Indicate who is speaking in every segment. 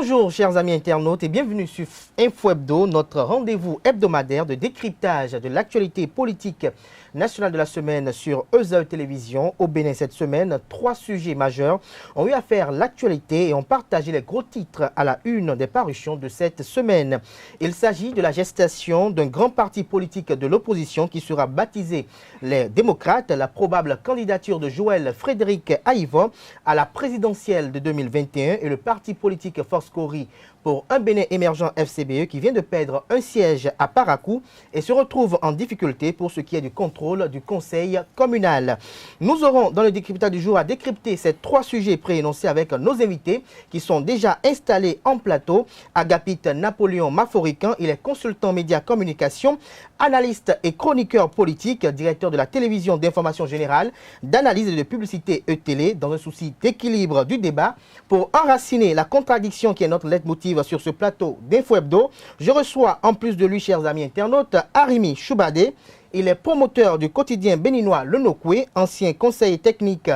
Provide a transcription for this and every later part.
Speaker 1: Bonjour chers amis internautes et bienvenue sur Info Hebdo, notre rendez-vous hebdomadaire de décryptage de l'actualité politique nationale de la semaine sur ESAE Télévision. Au Bénin cette semaine, 3 sujets majeurs ont eu à faire l'actualité et ont partagé les gros titres à la une des parutions de cette semaine. Il s'agit de la gestation d'un grand parti politique de l'opposition qui sera baptisé les démocrates, la probable candidature de Joël Frédéric Aïvo à la présidentielle de 2021 et le parti politique Force Cori pour un Bénin émergent FCBE qui vient de perdre un siège à Parakou et se retrouve en difficulté pour ce qui est du contrôle du conseil communal. Nous aurons dans le décryptage du jour à décrypter ces 3 sujets préénoncés avec nos invités qui sont déjà installés en plateau. Agapite Napoléon Maforican, il est consultant média communication, analyste et chroniqueur politique, directeur de la télévision d'information générale, d'analyse et de publicité E-Télé, dans un souci d'équilibre du débat. Pour enraciner la contradiction qui est notre leitmotiv sur ce plateau d'Info Hebdo, je reçois en plus de lui, chers amis internautes, Arimi Choubadé. Il est promoteur du quotidien béninois Le Nokwe, ancien conseiller technique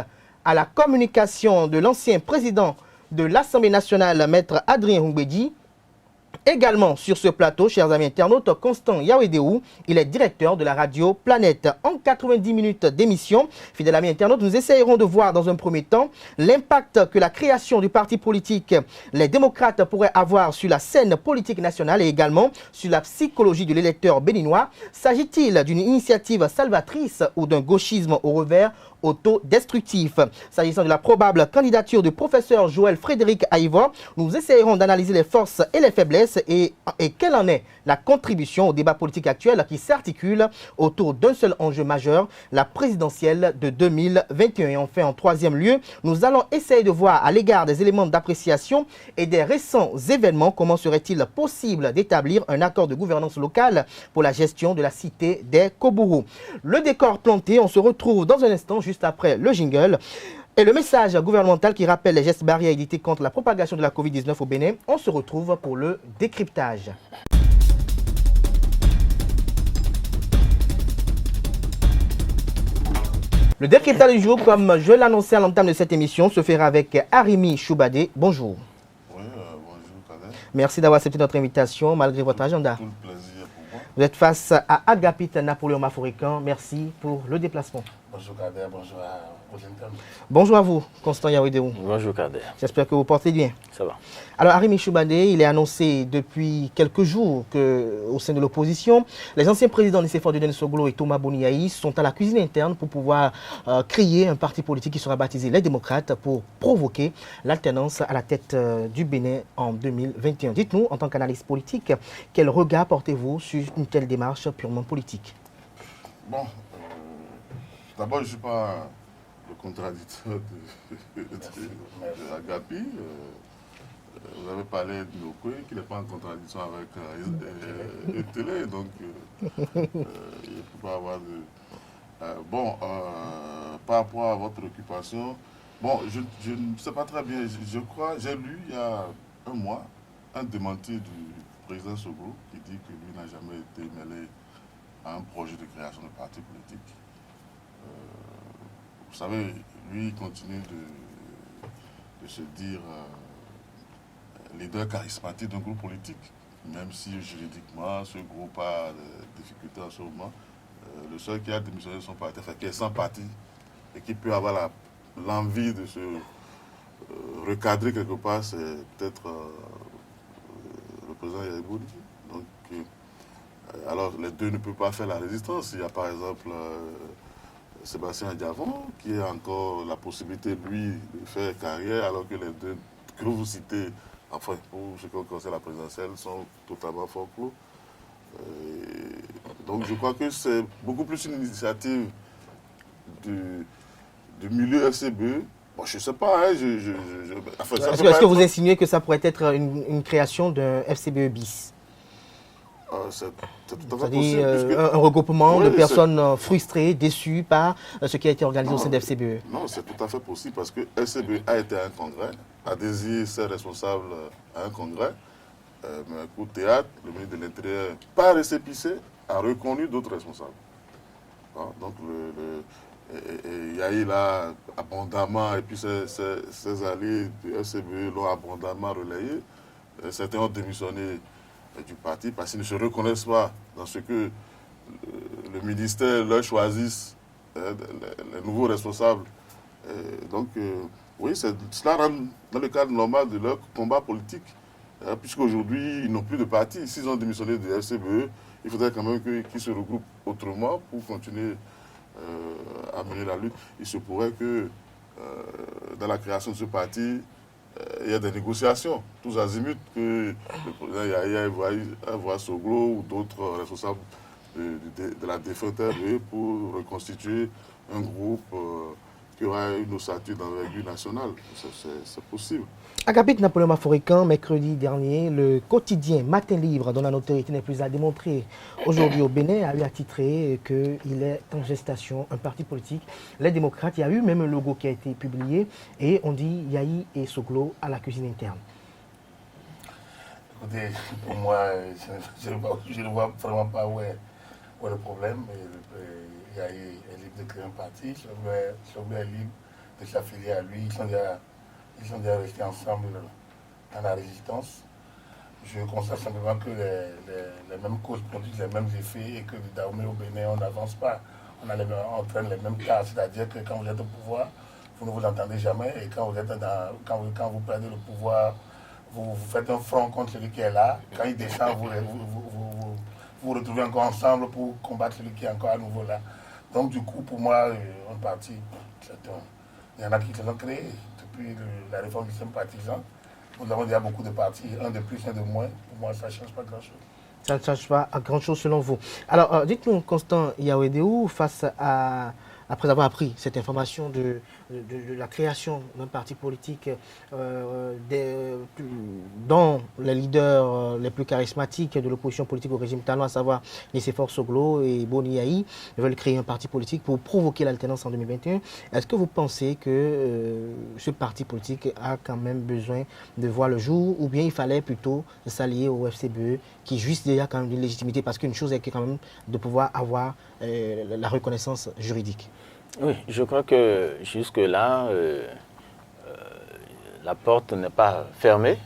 Speaker 1: à la communication de l'ancien président de l'Assemblée nationale, Maître Adrien Humbedi. Également sur ce plateau, chers amis internautes, Constant Yawedéou, il est directeur de la radio Planète. En 90 minutes d'émission, fidèles amis internautes, nous essayerons de voir dans un premier temps l'impact que la création du parti politique les démocrates pourraient avoir sur la scène politique nationale et également sur la psychologie de l'électeur béninois. S'agit-il d'une initiative salvatrice ou d'un gauchisme au revers autodestructif? S'agissant de la probable candidature du professeur Joël Frédéric Aïvo, nous essayerons d'analyser les forces et les faiblesses et quelle en est la contribution au débat politique actuel qui s'articule autour d'un seul enjeu majeur, la présidentielle de 2021. Et enfin, en troisième lieu, nous allons essayer de voir à l'égard des éléments d'appréciation et des récents événements, comment serait-il possible d'établir un accord de gouvernance locale pour la gestion de la cité des Kobourou. Le décor planté, on se retrouve dans un instant juste après le jingle. Et le message gouvernemental qui rappelle les gestes barrières édités contre la propagation de la Covid-19 au Bénin, on se retrouve pour le décryptage. Le décryptage du jour, comme je l'annonçais à l'entame de cette émission, se fera avec Arimi Choubadé. Bonjour.
Speaker 2: Oui, bonjour Kader.
Speaker 1: Merci d'avoir accepté notre invitation malgré votre agenda.
Speaker 2: Tout le plaisir pour moi.
Speaker 1: Vous êtes face à Agapite Napoléon Maforican. Merci pour le déplacement.
Speaker 2: Bonjour Kader, bonjour aux internautes.
Speaker 1: Bonjour à vous, Constant Yawedéou.
Speaker 3: Bonjour Kader.
Speaker 1: J'espère que vous portez bien.
Speaker 3: Ça va.
Speaker 1: Alors, Arimi Choubadé, il est annoncé depuis quelques jours qu'au sein de l'opposition, les anciens présidents Nicéphore Dieudonné Soglo et Thomas Boniaï sont à la cuisine interne pour pouvoir créer un parti politique qui sera baptisé les démocrates pour provoquer l'alternance à la tête du Bénin en 2021. Dites-nous, en tant qu'analyste politique, quel regard portez-vous sur une telle démarche purement politique?
Speaker 2: Bon, d'abord, je ne suis pas le contradicteur de Agapi. Vous avez parlé de Nokwe, qui n'est pas en contradiction avec Télé, donc il ne peut pas avoir de... par rapport à votre occupation, bon, je ne sais pas très bien, je crois, j'ai lu il y a un mois un démenti du président Soglo qui dit que lui n'a jamais été mêlé à un projet de création de parti politique. Vous savez, lui, il continue de se dire leader charismatique d'un groupe politique, même si juridiquement, ce groupe a des difficultés en ce moment. Le seul qui a démissionné de son parti, enfin, qui est sans parti et qui peut avoir l'envie de se recadrer quelque part, c'est peut-être le président Yaïboudi. Donc, alors, les deux ne peuvent pas faire la résistance. Il y a par exemple Sébastien Diavon, qui a encore la possibilité, lui, de faire carrière, alors que les deux que vous citez, enfin, pour ce qui concerne la présidentielle, sont totalement fort clos. Donc, je crois que c'est beaucoup plus une initiative du milieu FCBE. Bon, je ne sais pas. Hein, enfin,
Speaker 1: est-ce que vous insinuez que ça pourrait être une création d'un FCBE bis?
Speaker 2: C'est tout à fait possible.
Speaker 1: Un regroupement de personnes frustrées, déçues par ce qui a été organisé au sein de FCBE.
Speaker 2: Non, c'est tout à fait possible parce que FCBE a été à un congrès, a désigné ses responsables à un congrès. Mais un coup de théâtre, le ministre de l'Intérieur, par récépissé, a reconnu d'autres responsables. Donc, Yahi l'a abondamment, et puis ses alliés du FCBE l'ont abondamment relayé. certains ont démissionné du parti parce qu'ils ne se reconnaissent pas dans ce que le ministère leur choisisse les nouveaux responsables. Donc, oui, cela rentre dans le cadre normal de leur combat politique, puisqu'aujourd'hui, ils n'ont plus de parti. S'ils ont démissionné de FCBE, il faudrait quand même qu'ils se regroupent autrement pour continuer à mener la lutte. Il se pourrait que dans la création de ce parti, il y a des négociations, tous azimuts, que le président Yahya voit Soglo ou d'autres responsables de la défunte RE pour reconstituer un groupe qui aura une ossature d'envergure nationale. C'est possible.
Speaker 1: Agapit Napoléon Maforican, mercredi dernier, le quotidien Matin Libre, dont la notoriété n'est plus à démontrer aujourd'hui au Bénin, a eu attitré qu'il est en gestation un parti politique, les démocrates. Il y a eu même un logo qui a été publié et on dit Yahi et Soglo à la cuisine interne.
Speaker 3: Écoutez, pour moi, je ne vois vraiment pas où est le problème. Yahi est libre de créer un parti, Soglo est libre de s'affilier à lui. Ils sont déjà restés ensemble dans la résistance. Je constate simplement que les mêmes causes produisent les mêmes effets et que du Dahomey au Bénin, on n'avance pas. On traîne les mêmes cas, c'est-à-dire que quand vous êtes au pouvoir, vous ne vous entendez jamais et quand vous perdez le pouvoir, vous faites un front contre celui qui est là. Quand il descend, vous vous retrouvez encore ensemble pour combattre celui qui est encore à nouveau là. Donc du coup, pour moi, un parti, il y en a qui se l'ont créé. Depuis la réforme du sympathisant, nous avons déjà beaucoup de partis, un de plus, un de moins. Pour moi, ça ne change pas grand-chose.
Speaker 1: Ça ne change pas grand-chose selon vous. Alors, dites-nous, Constant Yaouedéou, face à, après avoir appris cette information de la création d'un parti politique dont les leaders les plus charismatiques de l'opposition politique au régime talon, à savoir Nicéphore Soglo et Boni Yahi, veulent créer un parti politique pour provoquer l'alternance en 2021. Est-ce que vous pensez que ce parti politique a quand même besoin de voir le jour ou bien il fallait plutôt s'allier au FCBE qui jouissent déjà quand même d'une légitimité parce qu'une chose est quand même de pouvoir avoir la reconnaissance juridique?
Speaker 4: Oui, je crois que jusque-là, la porte n'est pas fermée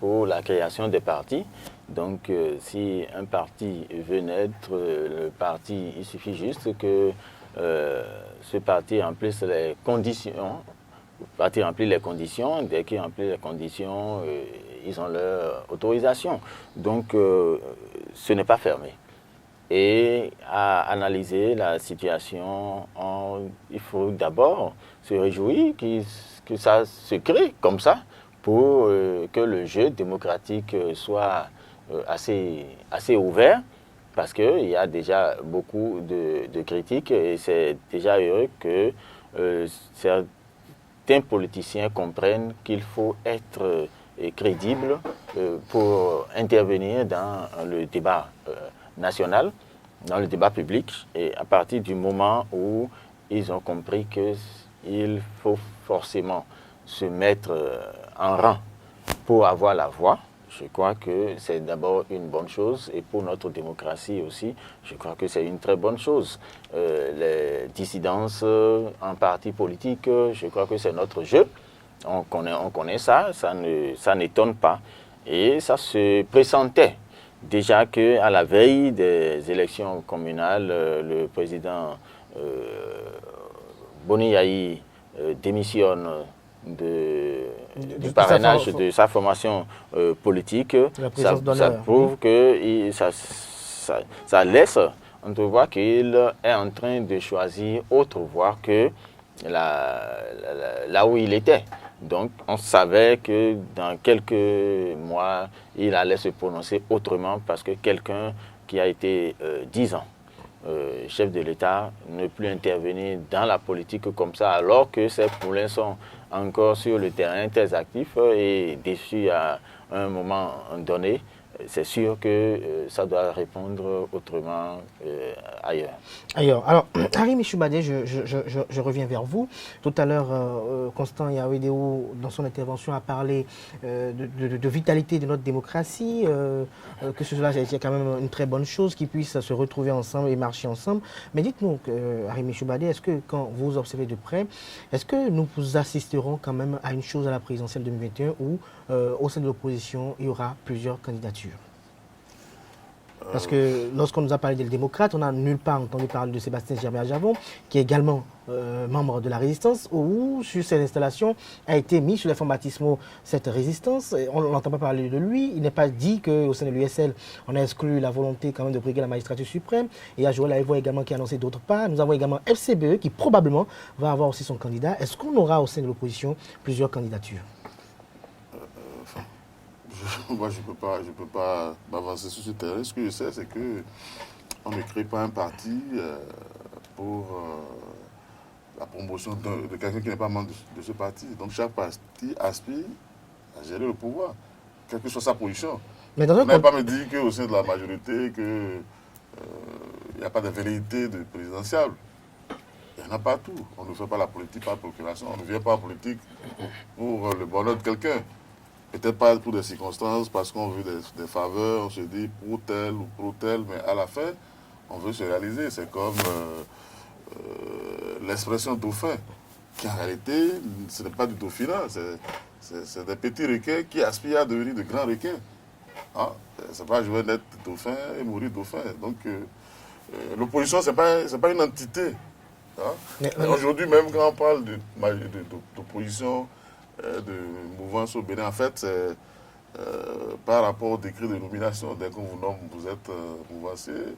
Speaker 4: pour la création des partis. Donc, si un parti veut naître, le parti, il suffit juste que ce parti remplisse les conditions. Le parti remplit les conditions. Dès qu'il remplit les conditions, ils ont leur autorisation. Donc, ce n'est pas fermé. Et à analyser la situation, il faut d'abord se réjouir que ça se crée comme ça pour que le jeu démocratique soit assez ouvert parce qu'il y a déjà beaucoup de critiques et c'est déjà heureux que certains politiciens comprennent qu'il faut être crédible pour intervenir dans le débat national, dans le débat public, et à partir du moment où ils ont compris qu'il faut forcément se mettre en rang pour avoir la voix, je crois que c'est d'abord une bonne chose, et pour notre démocratie aussi, je crois que c'est une très bonne chose. Les dissidences en parti politique, je crois que c'est notre jeu, on connaît ça, ça n'étonne pas, et ça se pressentait. Déjà qu'à la veille des élections communales, le président Boni Yahi démissionne du parrainage de sa formation politique. Ça prouve que ça laisse entrevoir qu'il est en train de choisir autre voie que là où il était. Donc, on savait que dans quelques mois, il allait se prononcer autrement parce que quelqu'un qui a été 10 ans chef de l'État ne plus intervenir dans la politique comme ça, alors que ses poulains sont encore sur le terrain très actifs et déçus à un moment donné. c'est sûr que ça doit répondre autrement ailleurs.
Speaker 1: Ailleurs. Alors, Arimi Choubadé, je reviens vers vous. Tout à l'heure, Constant Yaouédéo, dans son intervention, a parlé de vitalité de notre démocratie, que cela c'est quand même une très bonne chose, qu'ils puissent se retrouver ensemble et marcher ensemble. Mais dites-nous, Arimi Choubadé, est-ce que quand vous observez de près, est-ce que nous assisterons quand même à une chose à la présidentielle 2021 où, au sein de l'opposition, il y aura plusieurs candidatures? Parce que lorsqu'on nous a parlé des démocrates, on n'a nulle part entendu parler de Sébastien Germain-Javon, qui est également membre de la résistance, où sur cette installation a été mis sur les fonds baptismaux cette résistance. On n'entend pas parler de lui. Il n'est pas dit qu'au sein de l'USL, on a exclu la volonté quand même de briguer la magistrature suprême. Et il y a Joël Aïvo également qui a annoncé d'autres pas. Nous avons également FCBE qui probablement va avoir aussi son candidat. Est-ce qu'on aura au sein de l'opposition plusieurs candidatures?
Speaker 2: Moi, je ne peux pas m'avancer sur ce terrain. Ce que je sais, c'est qu'on ne crée pas un parti pour la promotion de quelqu'un qui n'est pas membre de ce parti. Donc, chaque parti aspire à gérer le pouvoir, quelle que soit sa position. Mais on ne pas me dire qu'au sein de la majorité, qu'il n'y a pas de vérité de présidentiable. Il n'y en a pas tout. On ne fait pas la politique par procuration. On ne vient pas en politique pour le bonheur de quelqu'un. Peut-être pas pour des circonstances, parce qu'on veut des faveurs, on se dit pour tel ou pour tel, mais à la fin, on veut se réaliser. C'est comme l'expression dauphin, qui en réalité, ce n'est pas du dauphinat, c'est des petits requins qui aspirent à devenir de grands requins. Hein? C'est pas jouer d'être dauphin et mourir dauphin. Donc, l'opposition, ce n'est pas une entité. Hein? Aujourd'hui, même quand on parle d'opposition, de mouvance au Bénin, en fait, c'est par rapport au décret de nomination. Dès qu'on vous nomme, vous êtes mouvancier.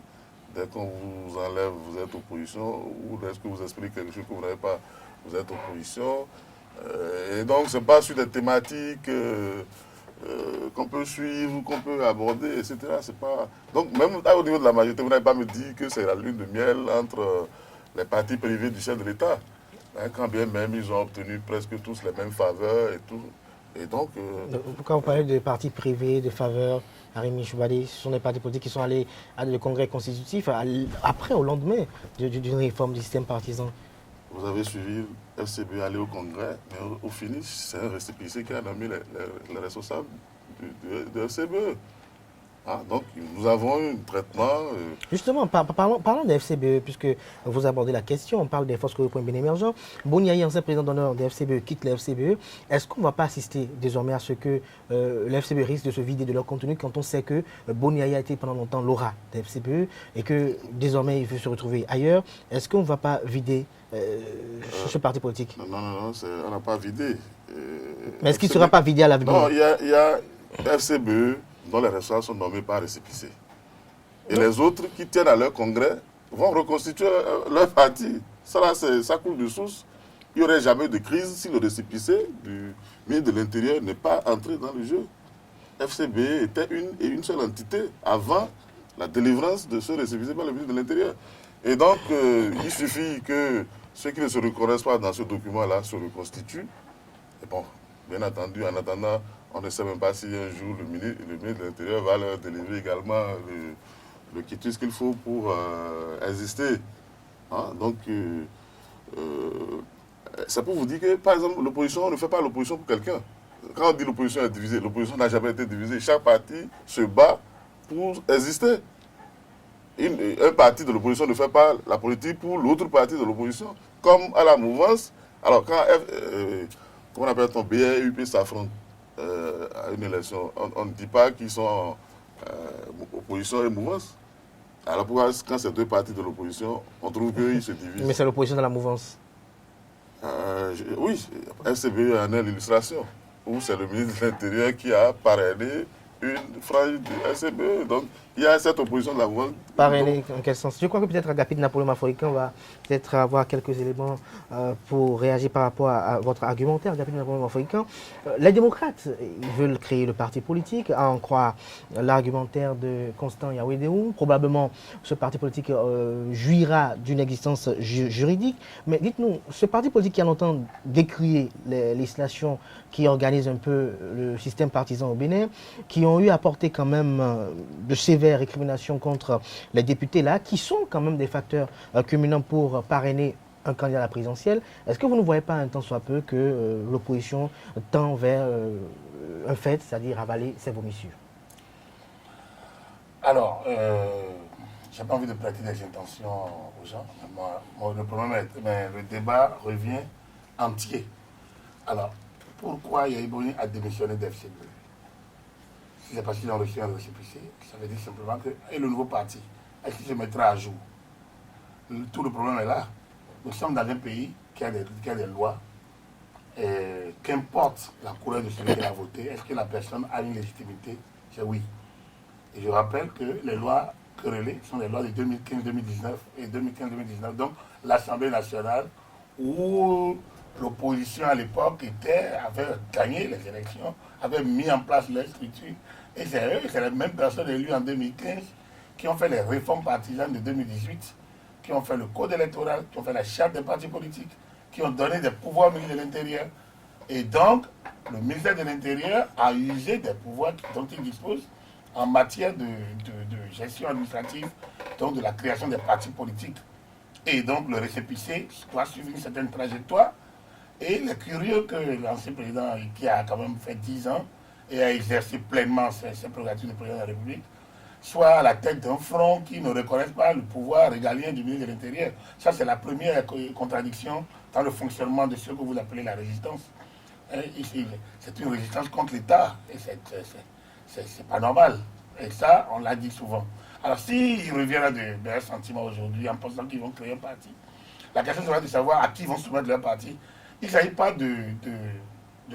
Speaker 2: Dès qu'on vous enlève, vous êtes opposition. Ou est-ce que vous expliquez quelque chose que vous n'avez pas, vous êtes opposition. Et donc, ce n'est pas sur des thématiques qu'on peut suivre, qu'on peut aborder, etc. Pas... Donc, même au niveau de la majorité, vous n'avez pas me dire que c'est la lune de miel entre les partis privés du chef de l'État. Quand bien même ils ont obtenu presque tous les mêmes faveurs et tout. Et donc,
Speaker 1: quand vous parlez de partis privés, de faveurs, Arimi Choubadé, ce sont des partis politiques qui sont allés à le congrès constitutif après, au lendemain d'une réforme du système partisan.
Speaker 2: Vous avez suivi FCB aller au congrès, mais au finish, c'est un récépissé qui a nommé les responsables de FCB. Ah, donc, nous avons un traitement...
Speaker 1: Justement, parlons de FCBE, puisque vous abordez la question, on parle des forces pour bien émergents. Boniaï, ancien président d'honneur de FCBE, quitte la FCBE. Est-ce qu'on ne va pas assister désormais à ce que la FCBE risque de se vider de leur contenu quand on sait que Boniaï a été pendant longtemps l'aura de FCBE et que désormais il veut se retrouver ailleurs? Est-ce qu'on ne va pas vider ce parti politique?
Speaker 2: Non, on n'a pas vidé.
Speaker 1: Mais est-ce qu'il ne sera pas vidé à l'avenir?
Speaker 2: Non, il y a FCBE dont les responsables sont nommés par récépissé. Et les autres qui tiennent à leur congrès vont reconstituer leur parti. Ça coule de source. Il n'y aurait jamais eu de crise si le récépissé du ministre de l'Intérieur n'est pas entré dans le jeu. FCB était une seule entité avant la délivrance de ce récépissé par le ministre de l'Intérieur. Et donc, il suffit que ceux qui ne se reconnaissent pas dans ce document-là se reconstituent. Et bon, bien entendu, en attendant, on ne sait même pas si un jour le ministre de l'Intérieur va leur délivrer également le quitus qu'il faut pour exister. Hein? Donc, c'est pour vous dire que, par exemple, l'opposition, on ne fait pas l'opposition pour quelqu'un. Quand on dit l'opposition est divisée, l'opposition n'a jamais été divisée. Chaque parti se bat pour exister. Un parti de l'opposition ne fait pas la politique pour l'autre parti de l'opposition. Comme à la mouvance, alors quand comment on appelle ton BR et UP s'affrontent à une élection, on ne dit pas qu'ils sont opposition et mouvance. Alors pourquoi, quand c'est deux partis de l'opposition, on trouve qu'ils se divisent?
Speaker 1: Mais c'est l'opposition de la mouvance.
Speaker 2: Oui, FCBE en est l'illustration, où c'est le ministre de l'Intérieur qui a parrainé une frange du FCBE. Donc, Il y a cette opposition de la voix.
Speaker 1: Parrainer en quel sens? Je crois que peut-être Agapit Napoléon Mafoïkan va peut-être avoir quelques éléments pour réagir par rapport à votre argumentaire. Agapit Napoléon Mafoïkan, les démocrates, ils veulent créer le parti politique, à en croire l'argumentaire de Constant Yawedéou. Probablement, ce parti politique jouira d'une existence juridique. Mais dites-nous, ce parti politique qui a longtemps décrié les législations qui organisent un peu le système partisan au Bénin, qui ont eu à porter quand même de sévères récriminations contre les députés là, qui sont quand même des facteurs culminants pour parrainer un candidat à la présidentielle. Est-ce que vous ne voyez pas un tant soit peu que l'opposition tend vers un fait, c'est-à-dire avaler ses vomissures?
Speaker 3: Alors, j'ai pas envie de prêter des intentions aux gens. Le problème est le débat revient entier. Alors, pourquoi Yaïboni a démissionné d'FCB? Si c'est parce qu'ils ont reçu un récépissé, ça veut dire simplement que et le nouveau parti, est-ce qu'il se mettra à jour? Tout le problème est là. Nous sommes dans un pays qui a des lois. Qu'importe la couleur de celui qui a voté, est-ce que la personne a une légitimité? C'est oui. Et je rappelle que les lois querellées sont les lois de 2015-2019 et 2015-2019. Donc l'Assemblée nationale, où l'opposition à l'époque avait gagné les élections, avait mis en place les structures. Et c'est les mêmes personnes élues en 2015 qui ont fait les réformes partisanes de 2018, qui ont fait le code électoral, qui ont fait la charte des partis politiques, qui ont donné des pouvoirs au ministre de l'Intérieur. Et donc, le ministère de l'Intérieur a usé des pouvoirs dont il dispose en matière de gestion administrative, donc de la création des partis politiques. Et donc, le récépissé doit suivre une certaine trajectoire. Et il est curieux que l'ancien président, qui a quand même fait 10 ans et a exercé pleinement ses prérogatives de président de la République, soit à la tête d'un front qui ne reconnaisse pas le pouvoir régalien du ministre de l'Intérieur. Ça, c'est la première contradiction dans le fonctionnement de ce que vous appelez la résistance. C'est une résistance contre l'État et c'est pas normal. Et ça, on l'a dit souvent. Alors, s'ils reviennent à de sentiments aujourd'hui en pensant qu'ils vont créer un parti, la question sera de savoir à qui ils vont soumettre leur parti. Il ne s'agit pas de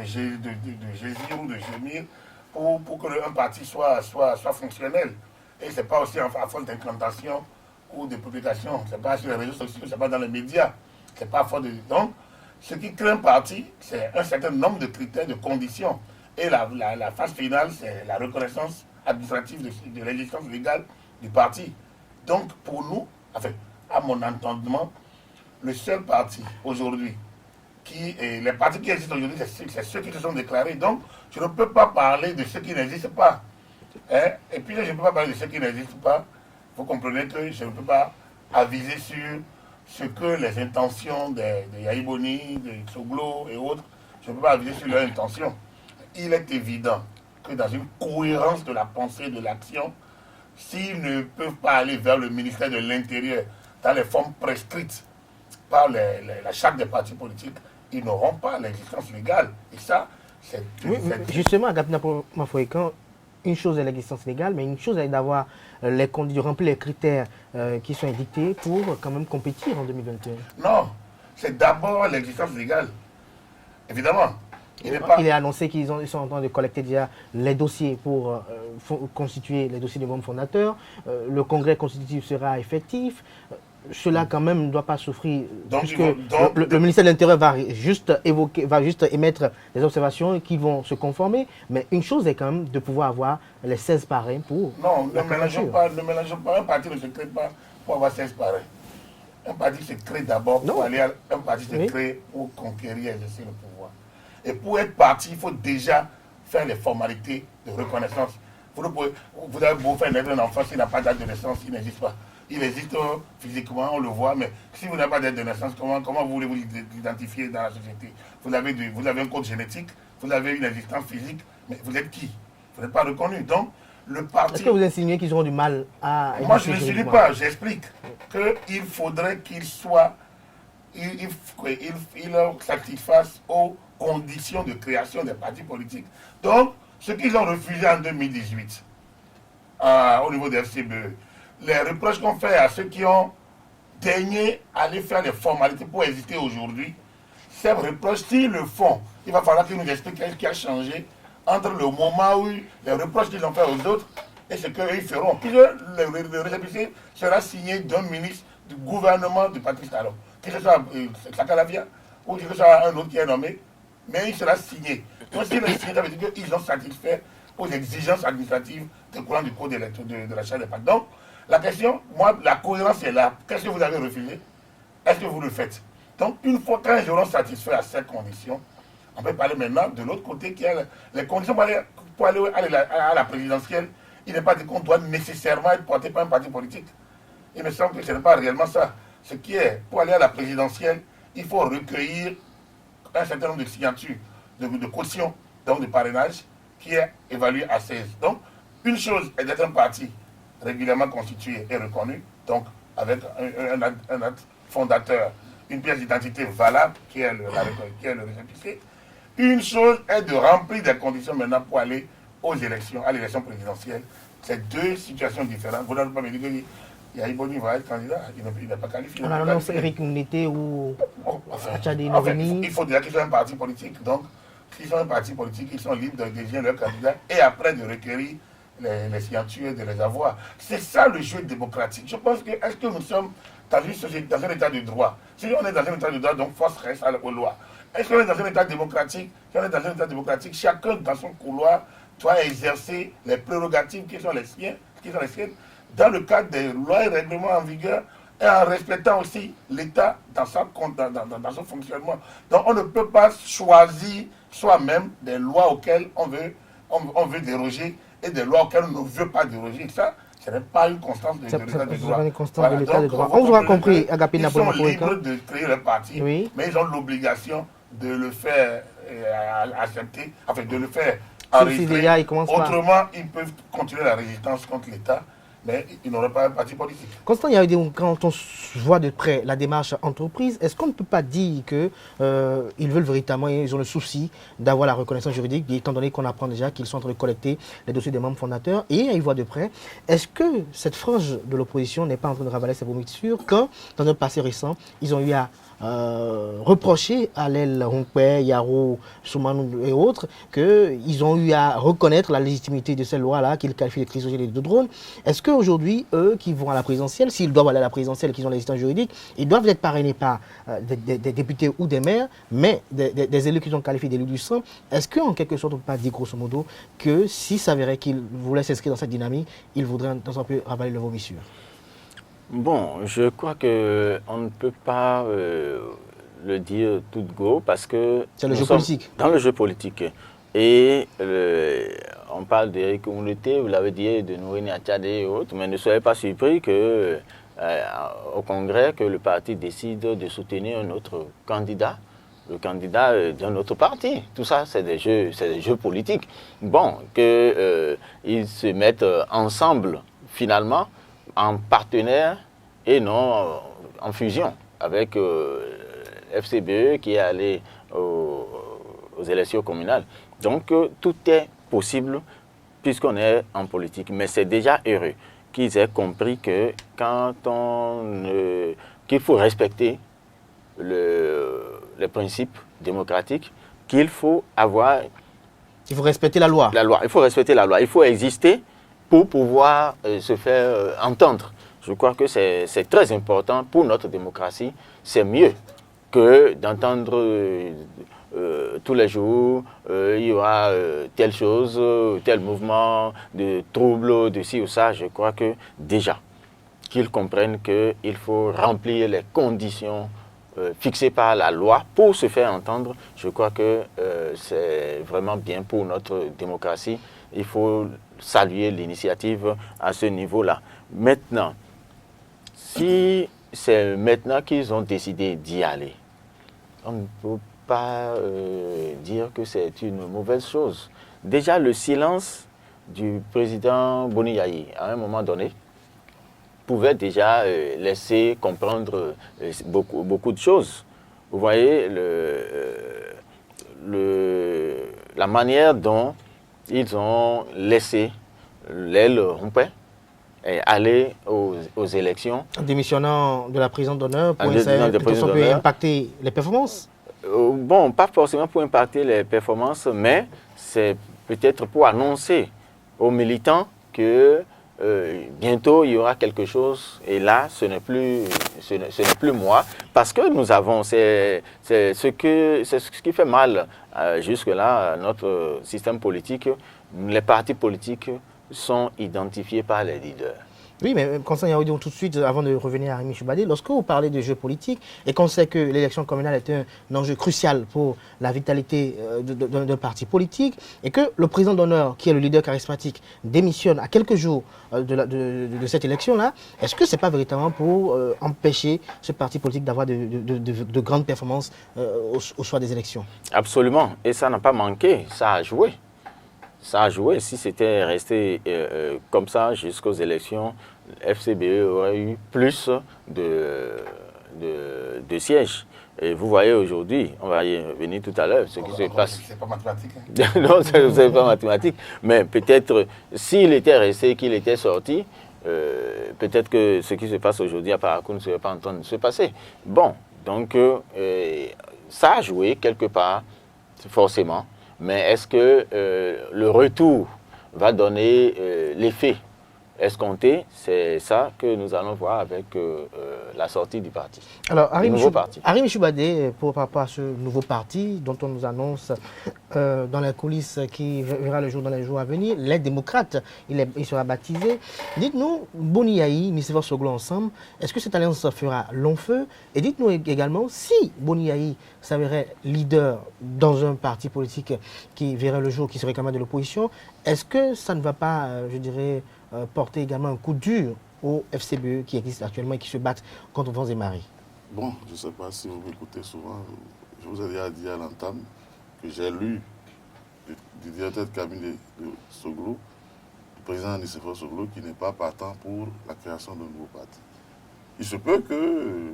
Speaker 3: Jésus ou de gémir pour que un parti soit fonctionnel. Et ce n'est pas aussi à force d'incantation ou de publication. Ce n'est pas sur les réseaux sociaux, ce n'est pas dans les médias. C'est pas à force de... Donc, ce qui crée un parti, c'est un certain nombre de critères, de conditions. Et la phase finale, c'est la reconnaissance administrative de l'existence légale du parti. Donc, pour nous, enfin, à mon entendement, le seul parti aujourd'hui les partis qui existent aujourd'hui, c'est ceux qui se sont déclarés. Donc, je ne peux pas parler de ceux qui n'existent pas. Et puis, je ne peux pas parler de ceux qui n'existent pas. Vous comprenez que je ne peux pas aviser sur ce que les intentions de Yaïboni, de Tsoglo et autres, je ne peux pas aviser sur leurs intentions. Il est évident que dans une cohérence de la pensée et de l'action, s'ils ne peuvent pas aller vers le ministère de l'Intérieur dans les formes prescrites par la charte des partis politiques, ils n'auront pas l'existence légale. Et ça, c'est...
Speaker 1: Oui, justement, Agapit Napoléon Mafoïkan, une chose est l'existence légale, mais une chose est d'avoir de remplir les critères qui sont édictés pour quand même compétir en 2021.
Speaker 3: Non, c'est d'abord l'existence légale. Évidemment.
Speaker 1: Il est annoncé qu'ils sont en train de collecter déjà les dossiers pour constituer les dossiers des membres fondateurs. Le congrès constitutif sera effectif. Cela quand même ne doit pas souffrir, puisque le ministère de l'Intérieur va juste émettre des observations qui vont se conformer. Mais une chose est quand même de pouvoir avoir les 16 parrains pour...
Speaker 3: Non, ne mélangeons pas. Un parti ne se crée pas pour avoir 16 parrains. Un parti se crée d'abord pour aller un parti se crée pour conquérir et exercer le pouvoir. Et pour être parti, il faut déjà faire les formalités de reconnaissance. Vous avez beau faire naître un enfant, s'il n'a pas de date de naissance, il n'existe pas. Il existe physiquement, on le voit, mais si vous n'avez pas d'aide de naissance, comment voulez-vous l'identifier dans la société? Vous avez un code génétique, vous avez une existence physique, mais vous êtes qui? Vous n'êtes pas reconnu. Donc, le parti...
Speaker 1: Est-ce que vous insinuez qu'ils auront du mal à...
Speaker 3: Moi, je ne l'insinue pas, j'explique qu'il faudrait qu'ils soient... Ils satisfassent aux conditions de création des partis politiques. Donc, ce qu'ils ont refusé en 2018, au niveau des FCBE, les reproches qu'on fait à ceux qui ont daigné aller faire les formalités pour exister aujourd'hui, ces reproches, s'ils le font, il va falloir qu'ils nous expliquent ce qui a changé entre le moment où les reproches qu'ils ont fait aux autres et ce qu'ils feront. Puisque le récépissé sera signé d'un ministre du gouvernement du Patrice Talon, que ce soit Sakalavia ou que ce soit un autre qui est nommé, mais il sera signé. Donc si le signé, ça veut dire qu'ils ont satisfait aux exigences administratives découlant du code de la Charte des pactes. Donc, la question, moi, la cohérence est là. Qu'est-ce que vous avez refusé? Est-ce que vous le faites? Donc, une fois qu'un auront satisfait à ces conditions, on peut parler maintenant de l'autre côté qui a les conditions pour aller à la présidentielle. Il n'est pas dit qu'on doit nécessairement être porté par un parti politique. Il me semble que ce n'est pas réellement ça. Ce qui est, pour aller à la présidentielle, il faut recueillir un certain nombre de signatures, de cautions, donc de parrainage, qui est évalué à 16. Donc, une chose est d'être un parti régulièrement constitué et reconnu, donc avec un acte fondateur, une pièce d'identité valable qui est le récépissé. Une chose est de remplir des conditions maintenant pour aller aux élections, à l'élection présidentielle. C'est deux situations différentes. Vous n'avez pas me dire qu'il y a Iboni va être candidat, il n'est pas qualifié.
Speaker 1: On a annoncé Eric Mounité ou Tchadi
Speaker 3: enfin,
Speaker 1: Noveni.
Speaker 3: il faut déjà qu'ils soient un parti politique. Donc, s'ils sont un parti politique, ils sont libres de désigner leur candidat et après de requérir les signatures, de les avoir. C'est ça le jeu démocratique. Je pense que, est-ce que nous sommes dans une société, dans un état de droit? Si on est dans un état de droit, donc force reste aux lois. Est-ce qu'on est dans un état démocratique? Si on est dans un état démocratique, chacun dans son couloir doit exercer les prérogatives qui sont les siennes, dans le cadre des lois et règlements en vigueur et en respectant aussi l'État dans son fonctionnement. Donc on ne peut pas choisir soi-même des lois auxquelles on veut déroger et des lois auxquelles on ne veut pas déroger. Ça, ce n'est pas une constance de l'état de droit.
Speaker 1: Une constance de l'état de droit. On vous a compris, Agapé Napoléon.
Speaker 3: Ils sont libres de créer leur parti,
Speaker 1: oui,
Speaker 3: mais ils ont l'obligation de le faire accepter, enfin de le faire enregistrer. Autrement, ils peuvent continuer la résistance contre l'État, mais ils n'auraient pas un parti politique.
Speaker 1: Constant, quand on voit de près la démarche entreprise, est-ce qu'on ne peut pas dire qu'ils veulent véritablement, ils ont le souci d'avoir la reconnaissance juridique, étant donné qu'on apprend déjà qu'ils sont en train de collecter les dossiers des membres fondateurs, et à y voir de près, est-ce que cette frange de l'opposition n'est pas en train de ravaler ses vomissures quand, dans un passé récent, ils ont eu à reprocher à l'aile Rompé, Yaro, Soumanou et autres qu'ils ont eu à reconnaître la légitimité de ces lois-là qu'ils qualifient de chrysogènes et de drones. Est-ce qu'aujourd'hui, eux qui vont à la présidentielle, s'ils doivent aller à la présidentielle et qu'ils ont l'existence juridique, ils doivent être parrainés par des députés ou des maires, mais des élus qui sont qualifiés d'élus du sang? Est-ce qu'en quelque sorte, on ne peut pas dire grosso modo que si s'avérait qu'ils voulaient s'inscrire dans cette dynamique, ils voudraient dans un peu ravaler leurs vomissures?
Speaker 4: Bon, je crois qu'on ne peut pas le dire tout go parce que...
Speaker 1: C'est le jeu politique.
Speaker 4: Dans le jeu politique. Et on parle d'Éric Mounité, vous l'avez dit, de Nouréni Tchadi et autres, mais ne soyez pas surpris que, au Congrès, que le parti décide de soutenir un autre candidat, le candidat d'un autre parti. Tout ça, c'est des jeux politiques. Bon, qu'ils se mettent ensemble, finalement, en partenaire et non en fusion avec FCBE qui est allé aux élections communales. Donc tout est possible puisqu'on est en politique. Mais c'est déjà heureux qu'ils aient compris que qu'il faut respecter les principes démocratiques, qu'il faut avoir...
Speaker 1: Il faut respecter la loi.
Speaker 4: Il faut respecter la loi. Il faut exister pour pouvoir se faire entendre. Je crois que c'est très important pour notre démocratie. C'est mieux que d'entendre tous les jours, il y aura telle chose, tel mouvement de trouble, de ci ou ça. Je crois que déjà, qu'ils comprennent qu'il faut remplir les conditions fixées par la loi pour se faire entendre. Je crois que c'est vraiment bien pour notre démocratie. Il faut saluer l'initiative à ce niveau-là. Maintenant, si c'est maintenant qu'ils ont décidé d'y aller, on ne peut pas dire que c'est une mauvaise chose. Déjà, le silence du président Boni Yayi, à un moment donné, pouvait déjà laisser comprendre beaucoup de choses. Vous voyez la manière dont ils ont laissé l'aile Rompé et aller aux élections.
Speaker 1: En démissionnant de la présidence d'honneur pour impacter les performances?
Speaker 4: Bon, pas forcément pour impacter les performances, mais c'est peut-être pour annoncer aux militants que bientôt il y aura quelque chose et là ce n'est plus moi parce que nous avons c'est ce qui fait mal jusque-là à notre système politique. Les partis politiques sont identifiés par les leaders.
Speaker 1: Oui, mais Constant Yaoudou, tout de suite, avant de revenir à Rémi Choubadé, lorsque vous parlez de jeux politiques et qu'on sait que l'élection communale est un enjeu crucial pour la vitalité d'un parti politique et que le président d'honneur, qui est le leader charismatique, démissionne à quelques jours de cette élection-là, est-ce que ce n'est pas véritablement pour empêcher ce parti politique d'avoir de grandes performances au choix des élections?
Speaker 4: Absolument, et ça n'a pas manqué, ça a joué. Ça a joué. Si c'était resté comme ça jusqu'aux élections, FCBE aurait eu plus de sièges. Et vous voyez aujourd'hui, on va y revenir tout à l'heure, ce qui se passe.
Speaker 3: C'est pas mathématique.
Speaker 4: Non, ce n'est pas mathématique. Mais peut-être, s'il était resté, qu'il était sorti, peut-être que ce qui se passe aujourd'hui à Parakou ne serait pas en train de se passer. Bon, donc ça a joué quelque part, forcément. Mais est-ce que le retour va donner l'effet escompté? C'est ça que nous allons voir avec la sortie du parti.
Speaker 1: Alors,
Speaker 4: parti.
Speaker 1: Rémi Choubadé, par rapport à ce nouveau parti dont on nous annonce dans les coulisses qui verra le jour dans les jours à venir, les démocrates, il sera baptisé. Dites-nous, Boni Yayi, Nicéphore Soglo ensemble, est-ce que cette alliance fera long feu? Et dites-nous également, si Boni Yayi s'avérait leader dans un parti politique qui verrait le jour, qui serait quand même de l'opposition, est-ce que ça ne va pas, je dirais, porter également un coup dur au FCBE qui existe actuellement et qui se battent contre vents et marées?
Speaker 2: Bon, je ne sais pas si vous m'écoutez souvent. Je vous ai déjà dit à l'entame que j'ai lu du directeur de cabinet de Soglo, du président Nicéphore Soglo, qui n'est pas partant pour la création d'un nouveau parti. Il se peut que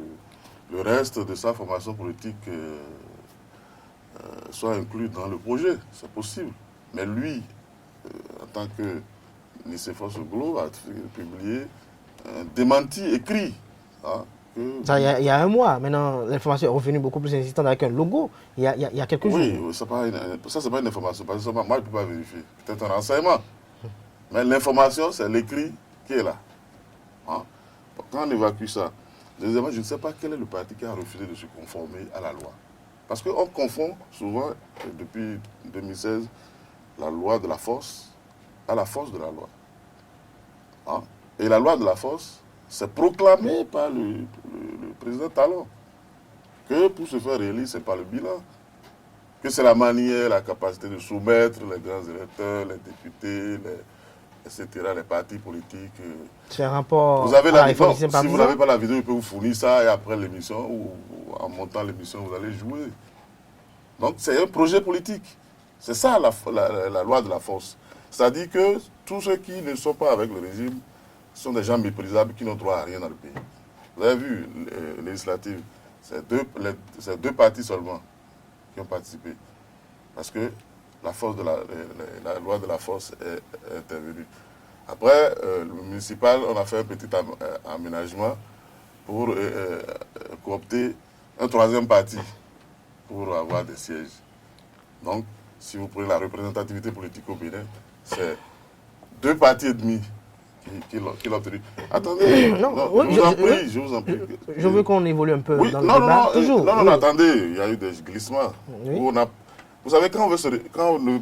Speaker 2: le reste de sa formation politique soit inclus dans le projet, c'est possible. Mais lui, en tant que Nicéphore Soglo, a publié un démenti écrit. Hein,
Speaker 1: il y a un mois, maintenant l'information est revenue beaucoup plus insistante avec un logo, il y a quelques jours.
Speaker 2: Oui, ça c'est pas une information, parce que moi je ne peux pas vérifier, peut-être un renseignement. Mais l'information, c'est l'écrit qui est là. Hein? Quand on évacue ça, deuxièmement, je ne sais pas quel est le parti qui a refusé de se conformer à la loi. Parce qu'on confond souvent, depuis 2016, la loi de la force à la force de la loi. Hein? Et la loi de la force, c'est proclamé par le président Talon. Que pour se faire élire, ce n'est pas le bilan. Que c'est la manière, la capacité de soumettre les grands électeurs, les députés, etc., les partis politiques.
Speaker 1: C'est un rapport.
Speaker 2: Vous avez la vidéo. Si vous n'avez pas la vidéo, je peux vous fournir ça et après l'émission, ou en montant l'émission, vous allez jouer. Donc c'est un projet politique. C'est ça la loi de la force. C'est-à-dire que tous ceux qui ne sont pas avec le régime sont des gens méprisables qui n'ont droit à rien dans le pays. Vous avez vu, les législatives, c'est deux partis seulement qui ont participé. Parce que la force de la loi de la force est intervenue. Après, le municipal, on a fait un petit aménagement pour coopter un troisième parti pour avoir des sièges. Donc, si vous prenez la représentativité politique au Bénin, c'est 2 partis et demi qui l'ont obtenu. Attendez, je vous en prie.
Speaker 1: Je veux qu'on évolue un peu dans le débat.
Speaker 2: Non, attendez, il y a eu des glissements. Oui. Vous savez, quand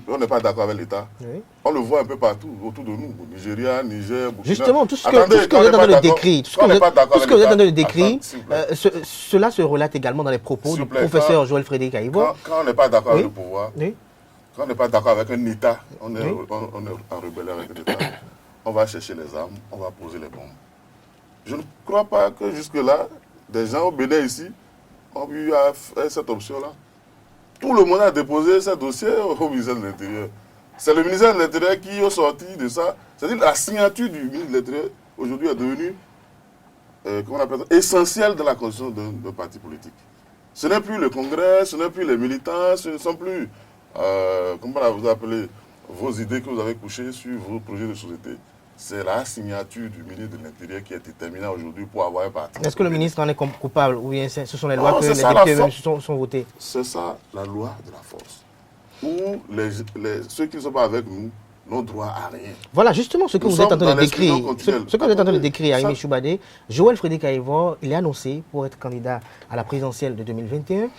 Speaker 2: on n'est pas d'accord avec l'État, oui, on le voit un peu partout autour de nous, au Nigeria, Niger, Burkina.
Speaker 1: Justement, tout ce que vous êtes en train de décrire, cela se relate également dans les propos du professeur Joël Frédéric Aïvo.
Speaker 2: Quand on n'est pas d'accord avec le pouvoir, quand on n'est pas d'accord avec un État, on est en rébellion avec l'État, on va chercher les armes, on va poser les bombes. Je ne crois pas que jusque-là, des gens au Bénin ici ont eu à faire cette option-là. Tout le monde a déposé ce dossier au ministère de l'Intérieur. C'est le ministère de l'Intérieur qui est sorti de ça. C'est-à-dire la signature du ministre de l'Intérieur aujourd'hui est devenue essentielle dans la constitution d'un parti politique. Ce n'est plus le Congrès, ce n'est plus les militants, ce ne sont plus, comment vous appelez, vos idées que vous avez couchées sur vos projets de société. C'est la signature du ministre de l'Intérieur qui est déterminante aujourd'hui pour avoir un parti.
Speaker 1: Est-ce que le ministre en est coupable ou bien ce sont les lois que les députés sont votées?
Speaker 2: C'est ça la loi de la force. Où ceux qui ne sont pas avec nous nos droits à rien.
Speaker 1: Voilà, justement, ce que
Speaker 2: Nous
Speaker 1: vous êtes en
Speaker 2: sommes
Speaker 1: train de
Speaker 2: dans l'exclusion
Speaker 1: décrire,
Speaker 2: continuelle.
Speaker 1: ce que vous êtes en train de décrire,
Speaker 2: Ça-
Speaker 1: Aimé Choubadé, Joël Frédéric Aïvor, il est annoncé pour être candidat à la présidentielle de 2021.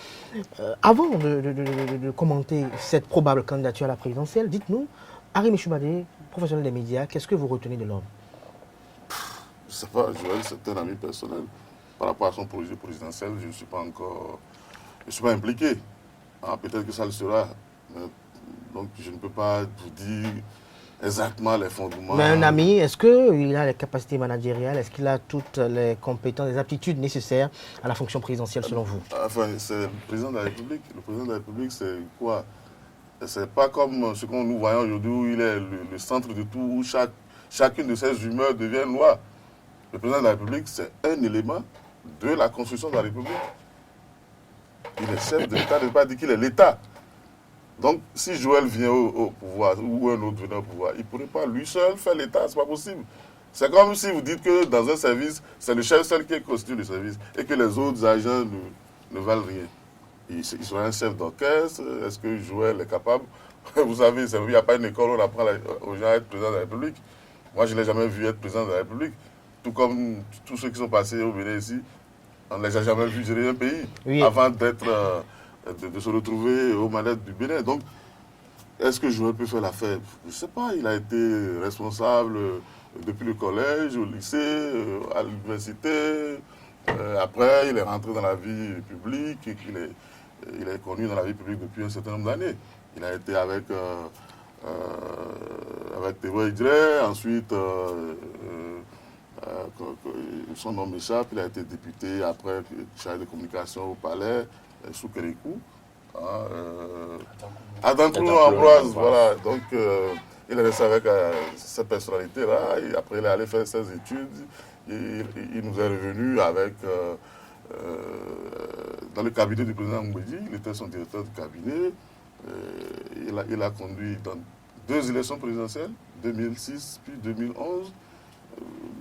Speaker 1: Avant de commenter cette probable candidature à la présidentielle, dites-nous, Aimé Choubadé, professionnel des médias, qu'est-ce que vous retenez de l'homme?
Speaker 2: Je ne sais pas, Joël, c'est un ami personnel. Par rapport à son projet présidentiel, je ne suis pas encore... Je ne suis pas impliqué. Ah, peut-être que ça le sera. Donc, je ne peux pas vous dire exactement les fondements.
Speaker 1: Mais un ami, est-ce qu'il a les capacités managériales? Est-ce qu'il a toutes les compétences, les aptitudes nécessaires à la fonction présidentielle selon vous?
Speaker 2: Enfin, c'est le président de la République. Le président de la République, c'est quoi? C'est pas comme ce que nous voyons aujourd'hui où il est le centre de tout, où chacune de ses humeurs devient loi. Le président de la République, c'est un élément de la construction de la République. Il est chef de l'État, ne veut pas dire qu'il est l'État. Donc, si Joël vient au pouvoir, ou un autre vient au pouvoir, il ne pourrait pas lui seul faire l'État, ce n'est pas possible. C'est comme si vous dites que dans un service, c'est le chef seul qui constitue le service et que les autres agents ne valent rien. Il sera un chef d'orchestre. Est-ce que Joël est capable? Vous savez, il n'y a pas une école où on apprend aux gens à être président de la République. Moi, je ne l'ai jamais vu être président de la République. Tout comme tous ceux qui sont passés au Bénin ici, on ne les a jamais vus gérer un pays avant d'être, de se retrouver aux manettes du Bénin. Donc, est-ce que Joël peut faire l'affaire? Je ne sais pas. Il a été responsable depuis le collège, au lycée, à l'université. Après, il est rentré dans la vie publique et il est connu dans la vie publique depuis un certain nombre d'années. Il a été avec Théo Idré, ensuite son nom m'échappe, il a été député, après chargé de communication au palais, sous Kérékou. Adam Kounou Ambroise, voilà. Donc, il est resté avec cette personnalité-là, et après il est allé faire ses études. Il nous est revenu avec, dans le cabinet du président Mbedi, il était son directeur de cabinet. Il a conduit dans 2 élections présidentielles, 2006 puis 2011.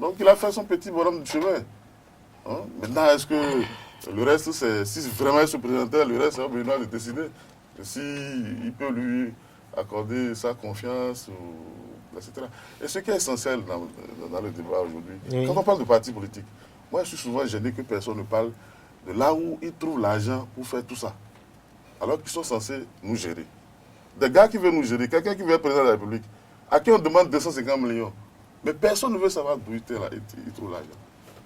Speaker 2: Donc il a fait son petit bonhomme de chemin. Hein? Maintenant, est-ce que le reste, si vraiment il se présentait, le reste, c'est au Bénin de décider. S'il peut lui accorder sa confiance, etc. Et ce qui est essentiel dans le débat aujourd'hui, quand on parle de partis politiques, moi je suis souvent gêné que personne ne parle de là où ils trouvent l'argent pour faire tout ça. Alors qu'ils sont censés nous gérer. Des gars qui veulent nous gérer, quelqu'un qui veut être président de la République, à qui on demande 250 millions. Mais personne ne veut savoir d'où il trouve l'argent.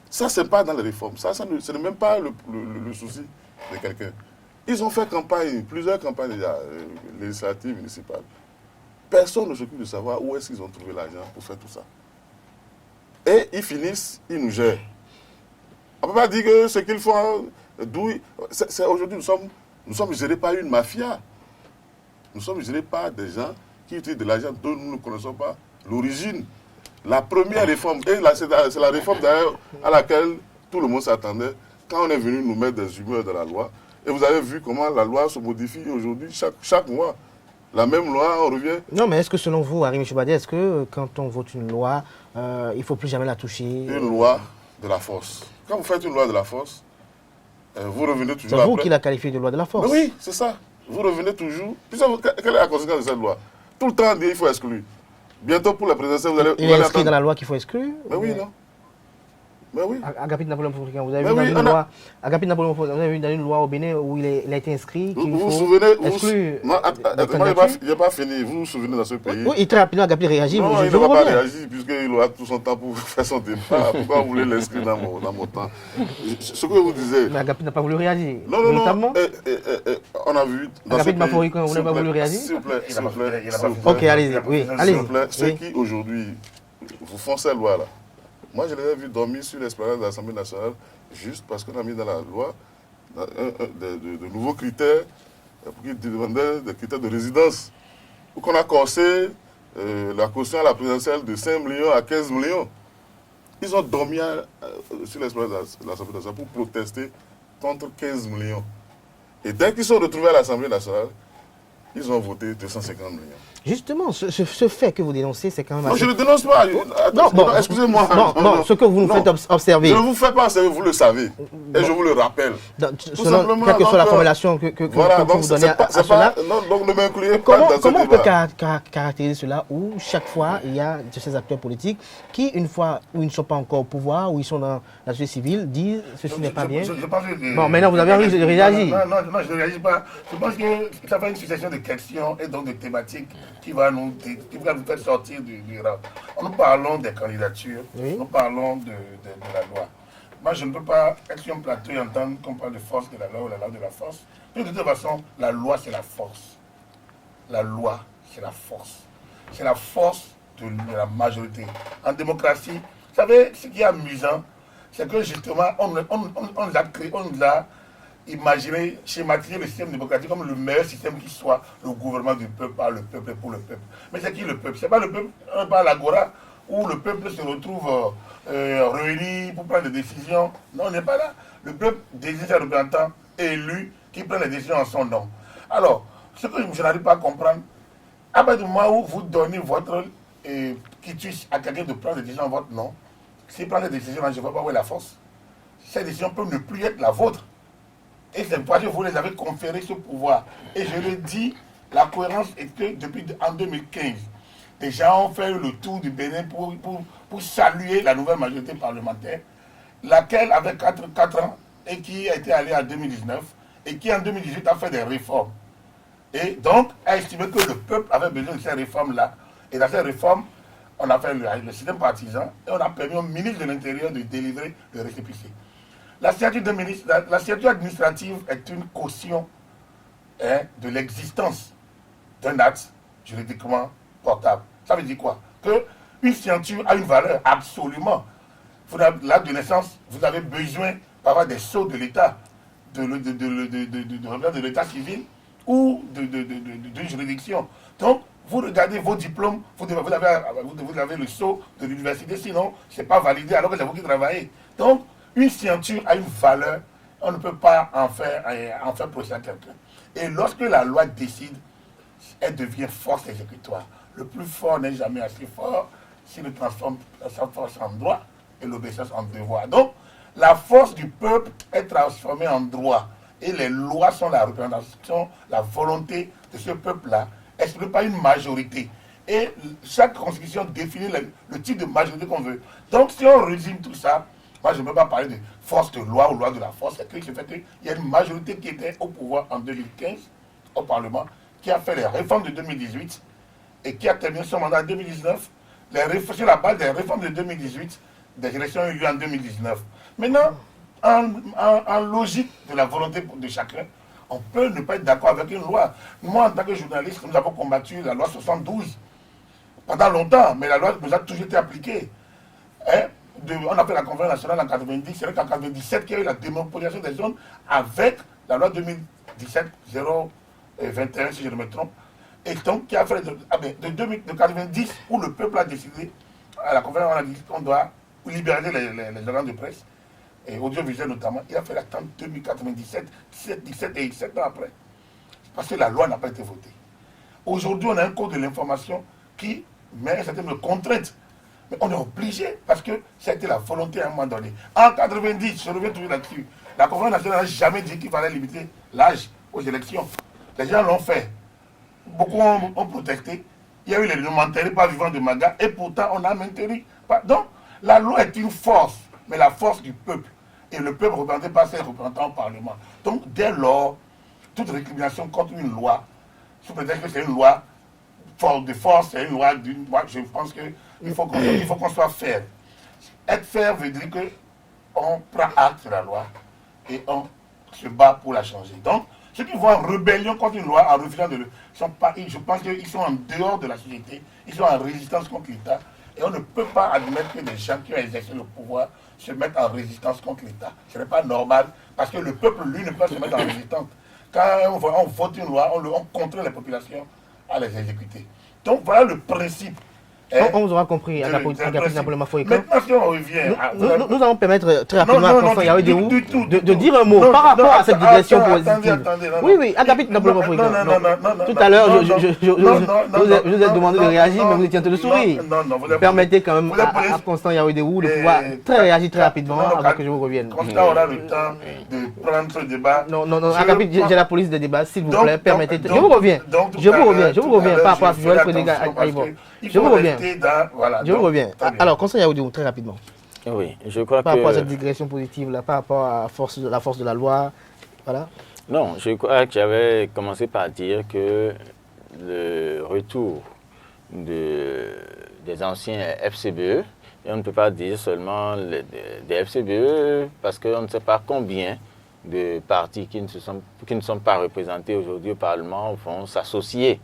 Speaker 2: Ça, ce n'est pas dans les réformes. Ce n'est même pas le souci de quelqu'un. Ils ont fait campagne, plusieurs campagnes déjà, législatives, municipales. Personne ne s'occupe de savoir où est-ce qu'ils ont trouvé l'argent pour faire tout ça. Et ils finissent, ils nous gèrent. On ne peut pas dire que ce qu'ils font, aujourd'hui, nous sommes gérés par une mafia. Nous sommes gérés par des gens qui utilisent de l'argent dont nous ne connaissons pas l'origine. La première réforme, et c'est la réforme d'ailleurs à laquelle tout le monde s'attendait, quand on est venu nous mettre des humeurs dans la loi. Et vous avez vu comment la loi se modifie aujourd'hui, chaque mois. La même loi, on revient.
Speaker 1: Non, mais est-ce que selon vous, Aimé Choubadé, est-ce que quand on vote une loi, il ne faut plus jamais la toucher?
Speaker 2: Une loi de la force. Quand vous faites une loi de la force, vous revenez toujours
Speaker 1: après. C'est vous
Speaker 2: après.
Speaker 1: qui la qualifiez de loi de la force.
Speaker 2: Mais oui, c'est ça. Vous revenez toujours. Puis quelle est la conséquence de cette loi? Tout le temps, il faut exclure. Bientôt pour la présidentielle, vous allez...
Speaker 1: Il est inscrit dans la loi qu'il faut exclure?
Speaker 2: Mais oui, non. Mais oui.
Speaker 1: Agapit Napoléon Africain, vous avez vu dans une loi, Agapit Napoléon, vous avez vu dans une loi au Bénin où il a été inscrit qu'il faut exclure.
Speaker 2: Non, il n'a pas fini. Vous vous souvenez dans ce pays?
Speaker 1: Oui, très rapidement, Agapit réagit.
Speaker 2: Non, il ne va pas réagir puisqu'il aura tout son temps pour faire son débat. Pourquoi vous voulez l'inscrire dans mon temps? Ce que vous disiez.
Speaker 1: Mais Agapit n'a pas voulu réagir.
Speaker 2: Non, non. On a vu.
Speaker 1: Agapit Napoléon, vous n'avez pas voulu réagir?
Speaker 2: S'il vous plaît.
Speaker 1: Ok, allez-y.
Speaker 2: S'il vous plaît, ceux qui aujourd'hui vous font cette loi-là. Moi, je les ai vus dormir sur l'esplanade de l'Assemblée nationale juste parce qu'on a mis dans la loi de nouveaux critères qui demandaient des critères de résidence. Ou qu'on a corsé la caution à la présidentielle de 5 millions à 15 millions. Ils ont dormi sur l'esplanade de l'Assemblée nationale pour protester contre 15 millions. Et dès qu'ils sont retrouvés à l'Assemblée nationale, Ils ont voté 250 millions.
Speaker 1: Justement, ce fait que vous dénoncez, c'est quand même
Speaker 2: Non,
Speaker 1: assez...
Speaker 2: je ne dénonce pas.
Speaker 1: Non, bon,
Speaker 2: excusez-moi.
Speaker 1: Non, ce que vous nous faites observer.
Speaker 2: Je ne vous fais pas observer, vous le savez. Et je vous le rappelle.
Speaker 1: Selon, quelle que soit la formulation que vous donnez à cela.
Speaker 2: Non, donc ne m'incluez pas dans ce débat.
Speaker 1: Comment on peut caractériser cela où chaque fois il y a de ces acteurs politiques qui, une fois où ils ne sont pas encore au pouvoir, où ils sont dans la société civile, disent ceci n'est pas bien. Bon, maintenant vous avez envie de réagir.
Speaker 3: Non, je ne réagis pas. Je pense que ça fait une succession de questions et donc de thématiques qui va nous faire sortir du rang. Nous parlons des candidatures, nous parlons de la loi. Moi, je ne peux pas être sur un plateau et entendre qu'on parle de force de la loi ou la loi de la force. De toute façon, la loi, c'est la force. La loi, c'est la force. C'est la force de la majorité. En démocratie, vous savez, ce qui est amusant, c'est que justement, on nous a imaginé, schématiser le système démocratique comme le meilleur système qui soit, le gouvernement du peuple, par le peuple et pour le peuple. Mais c'est qui le peuple? C'est pas le peuple, pas l'agora, où le peuple se retrouve réuni pour prendre des décisions. Non, on n'est pas là. Le peuple désigne ses représentants élus qui prennent les décisions en son nom. Alors, ce que je n'arrive pas à comprendre, à partir du moment où vous donnez votre quitus à quelqu'un de prendre des décisions en votre nom, s'il prend des décisions, je ne vois pas où est la force. Ces décisions peuvent ne plus être la vôtre. Et c'est pourquoi vous les avez conféré ce pouvoir. Et je le dis, la cohérence est que depuis en 2015, les gens ont fait le tour du Bénin pour saluer la nouvelle majorité parlementaire, laquelle avait 4 ans et qui a été allée en 2019 et qui en 2018 a fait des réformes. Et donc a estimé que le peuple avait besoin de ces réformes-là. Et dans ces réformes, on a fait le système partisan et on a permis au ministre de l'Intérieur de délivrer le récépissé. La signature de ministre, la signature administrative est une caution de l'existence d'un acte juridiquement portable. Ça veut dire quoi? Qu'une signature a une valeur, absolument. L'acte de naissance, vous avez besoin d'avoir des sceaux de l'État, de l'État civil ou d'une juridiction. Donc, vous regardez vos diplômes, vous avez le sceau de l'université, sinon, ce n'est pas validé alors que c'est vous qui travaillez. Donc, une signature a une valeur, on ne peut pas en faire procès à quelqu'un. Et lorsque la loi décide, elle devient force exécutoire. Le plus fort n'est jamais assez fort s'il transforme sa force en droit et l'obéissance en devoir. Donc, la force du peuple est transformée en droit. Et les lois sont la représentation, la volonté de ce peuple-là, exprimée par une majorité. Et chaque constitution définit le type de majorité qu'on veut. Donc, si on résume tout ça, moi, je ne peux pas parler de force de loi ou loi de la force. C'est que le fait qu'il y a une majorité qui était au pouvoir en 2015, au Parlement, qui a fait les réformes de 2018 et qui a terminé son mandat en 2019. Sur la base des réformes de 2018, des élections ont eu lieu en 2019. Maintenant, en logique de la volonté de chacun, on peut ne pas être d'accord avec une loi. Moi, en tant que journaliste, nous avons combattu la loi 72 pendant longtemps, mais la loi nous a toujours été appliquée. On a fait la conférence nationale en 90, c'est vrai qu'en 97 qu'il y a eu la démonopolisation des zones avec la loi 2017-021, si je ne me trompe, et donc qui a fait de 90 où le peuple a décidé, à la conférence, on a dit qu'on doit libérer les organes de presse, et audiovisuel notamment, il a fait l'attente 2097, 17 et 7 ans après, parce que la loi n'a pas été votée. Aujourd'hui, on a un code de l'information qui met certaines contraintes. Mais on est obligé parce que ça a été la volonté à un moment donné. En 90, je reviens toujours là-dessus, la conférence nationale n'a jamais dit qu'il fallait limiter l'âge aux élections. Les gens l'ont fait. Beaucoup ont protesté. Il y a eu les commentaires pas vivants de Maga et pourtant on a maintenu. Donc la loi est une force, mais la force du peuple. Et le peuple représenté par ses représentants au Parlement. Donc dès lors, toute récrimination contre une loi, sous prétexte que c'est une loi de force, c'est une loi d'une loi, je pense que il faut qu'on soit fair. Être fair veut dire qu'on prend acte de la loi et on se bat pour la changer. Donc, ceux qui vont en rébellion contre une loi, en refusant de le... je pense qu'ils sont en dehors de la société, ils sont en résistance contre l'État. Et on ne peut pas admettre que des gens qui ont exercé le pouvoir se mettent en résistance contre l'État. Ce n'est pas normal, parce que le peuple, lui, ne peut pas se mettre en résistance. Quand on vote une loi, on contraint les populations à les exécuter. Donc, voilà le principe.
Speaker 1: On vous aura compris, Agapit Napoléon Mafoïka.
Speaker 3: Maintenant, si on revient...
Speaker 1: Nous allons permettre très rapidement à Constant Yaoudéou de dire un mot
Speaker 3: Non,
Speaker 1: par rapport à cette digression
Speaker 3: attendez,
Speaker 1: positive.
Speaker 3: non,
Speaker 1: Oui, Agapit Napoléon Mafoïka. Tout à l'heure, je vous ai demandé de réagir, mais vous étiez en train de sourire. Permettez quand même à Constant Yaoudéou de pouvoir très réagir très rapidement avant que je vous revienne.
Speaker 3: Constant aura le temps de prendre ce débat.
Speaker 1: Non, Agapit, j'ai la police de débat, s'il vous plaît, permettez. Je vous reviens par rapport à Joël Frédéric Aïvo. Je vous reviens. Je vous reviens. Alors, Constant Yaoudéou, très rapidement.
Speaker 4: Oui, je crois
Speaker 1: par rapport à cette digression positive, là, par rapport à la force de la loi, voilà.
Speaker 4: Non, je crois que j'avais commencé par dire que le retour des anciens FCBE, et on ne peut pas dire seulement des FCBE, parce qu'on ne sait pas combien de partis qui ne sont pas représentés aujourd'hui au Parlement vont s'associer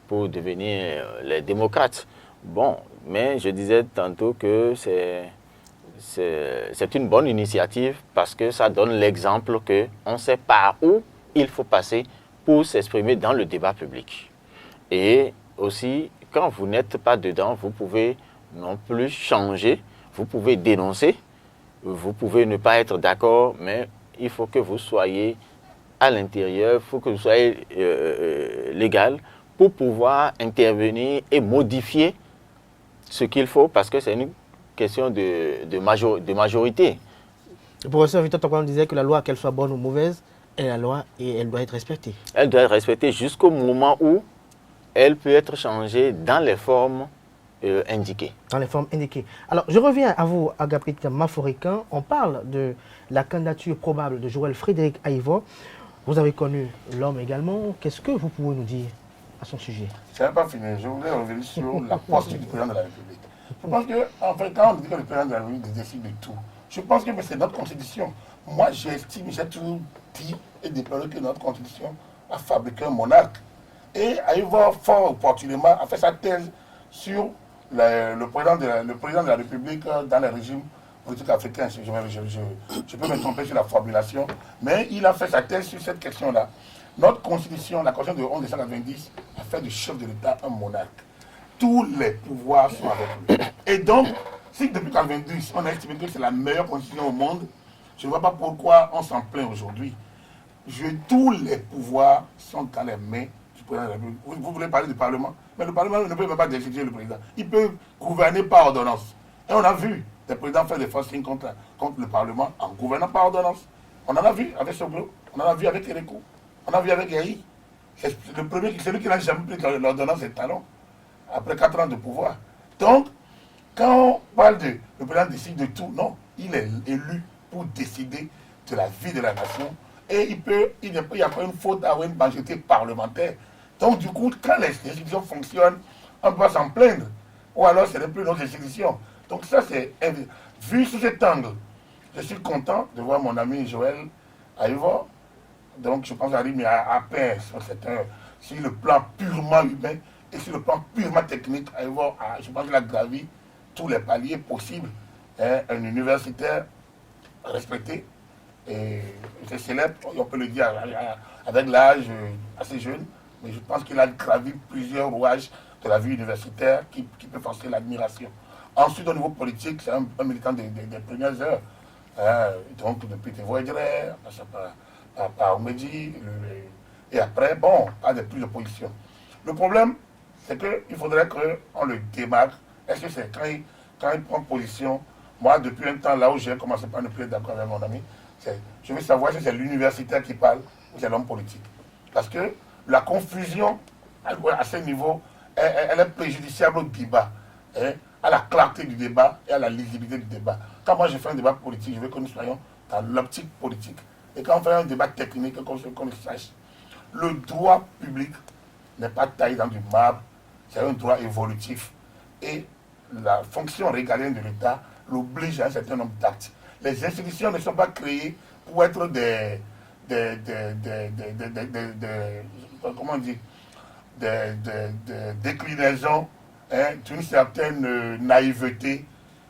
Speaker 4: pour devenir les démocrates. Bon, mais je disais tantôt que c'est une bonne initiative parce que ça donne l'exemple qu'on sait par où il faut passer pour s'exprimer dans le débat public. Et aussi, quand vous n'êtes pas dedans, vous pouvez non plus changer, vous pouvez dénoncer, vous pouvez ne pas être d'accord, mais il faut que vous soyez à l'intérieur, il faut que vous soyez légal pour pouvoir intervenir et modifier ce qu'il faut, parce que c'est une question de majorité.
Speaker 1: Le professeur Victor Tokwan disait que la loi, qu'elle soit bonne ou mauvaise, est la loi et elle doit être respectée.
Speaker 4: Elle doit être respectée jusqu'au moment où elle peut être changée dans les formes indiquées.
Speaker 1: Dans les formes indiquées. Alors, je reviens à vous, Agapit Mafoïka. On parle de la candidature probable de Joël Frédéric Aïvo. Vous avez connu l'homme également. Qu'est-ce que vous pouvez nous dire à son sujet?
Speaker 3: Je n'ai pas fini. Je voulais revenir sur la posture du président de la République. Je pense que, en fait, quand on dit que le président de la République décide de tout, je pense que c'est notre constitution. Moi, j'estime, j'ai toujours dit et déploré que notre constitution a fabriqué un monarque. Et Aïvo, fort opportunément, a fait sa thèse sur le président de la République dans les régimes politiques africains. Je peux me tromper sur la formulation, mais il a fait sa thèse sur cette question-là. Notre constitution, la constitution de 1990, a fait du chef de l'État un monarque. Tous les pouvoirs sont avec lui. Et donc, si depuis 1990, on a estimé que c'est la meilleure constitution au monde, je ne vois pas pourquoi on s'en plaint aujourd'hui. Tous les pouvoirs sont dans les mains du président de la République. Vous voulez parler du Parlement, mais le Parlement ne peut même pas destituer le président. Il peut gouverner par ordonnance. Et on a vu des présidents faire des forcing contre le Parlement en gouvernant par ordonnance. On en a vu avec Soglo, on en a vu avec Erekou, on en a vu avec Yahi. C'est celui qui n'a jamais pris l'ordonnance et le talon, après 4 ans de pouvoir. Donc, quand on parle de le président décide de tout, non, il est élu pour décider de la vie de la nation. Et il n'y a pas une faute à avoir une majorité parlementaire. Donc, du coup, quand les institutions fonctionnent, on ne peut pas s'en plaindre. Ou alors, ce n'est plus nos institutions. Donc, ça, c'est... Vu sous cet angle, je suis content de voir mon ami Joël Aïvo. Donc, je pense qu'il arrive à peine sur le plan purement humain et sur le plan purement technique. Aïvo, je pense qu'il a gravi tous les paliers possibles. Un universitaire respecté, et c'est célèbre, on peut le dire avec l'âge assez jeune, mais je pense qu'il a gravi plusieurs rouages de la vie universitaire qui peut forcer l'admiration. Ensuite, au niveau politique, c'est un militant des premières heures. Donc, depuis Tevoidré, par Omedi, et après, bon, pas de plus de position. Le problème, c'est qu'il faudrait qu'on le démarque. Est-ce que c'est quand il prend position? Moi, depuis un temps, là où j'ai commencé par ne plus être d'accord avec mon ami, je veux savoir si c'est l'universitaire qui parle ou c'est l'homme politique. Parce que la confusion, à ce niveau, elle est préjudiciable au débat, à la clarté du débat et à la lisibilité du débat. Quand moi je fais un débat politique, je veux que nous soyons dans l'optique politique. Et quand on fait un débat technique, qu'on le sache, le droit public n'est pas taillé dans du marbre, c'est un droit évolutif. Et la fonction régalienne de l'État l'oblige à un certain nombre d'actes. Les institutions ne sont pas créées pour être des déclinaisons d'une certaine naïveté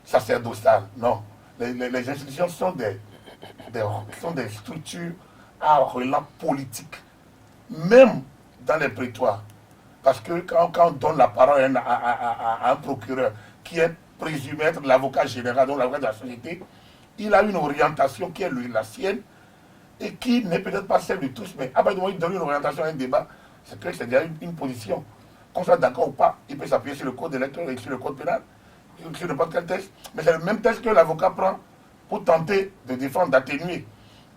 Speaker 3: sacerdotale. Non. Les institutions sont des structures à relents politiques. Même dans les prétoires, Parce que quand on donne la parole à un procureur qui est présumé être l'avocat général, donc l'avocat de la société, il a une orientation qui est la sienne et qui n'est peut-être pas celle de tous, mais à partir du moment où il donne une orientation à un débat, c'est que c'est déjà une position. Qu'on soit d'accord ou pas, il peut s'appuyer sur le code électoral et sur le code pénal, sur n'importe quel texte, mais c'est le même texte que l'avocat prend pour tenter de défendre, d'atténuer.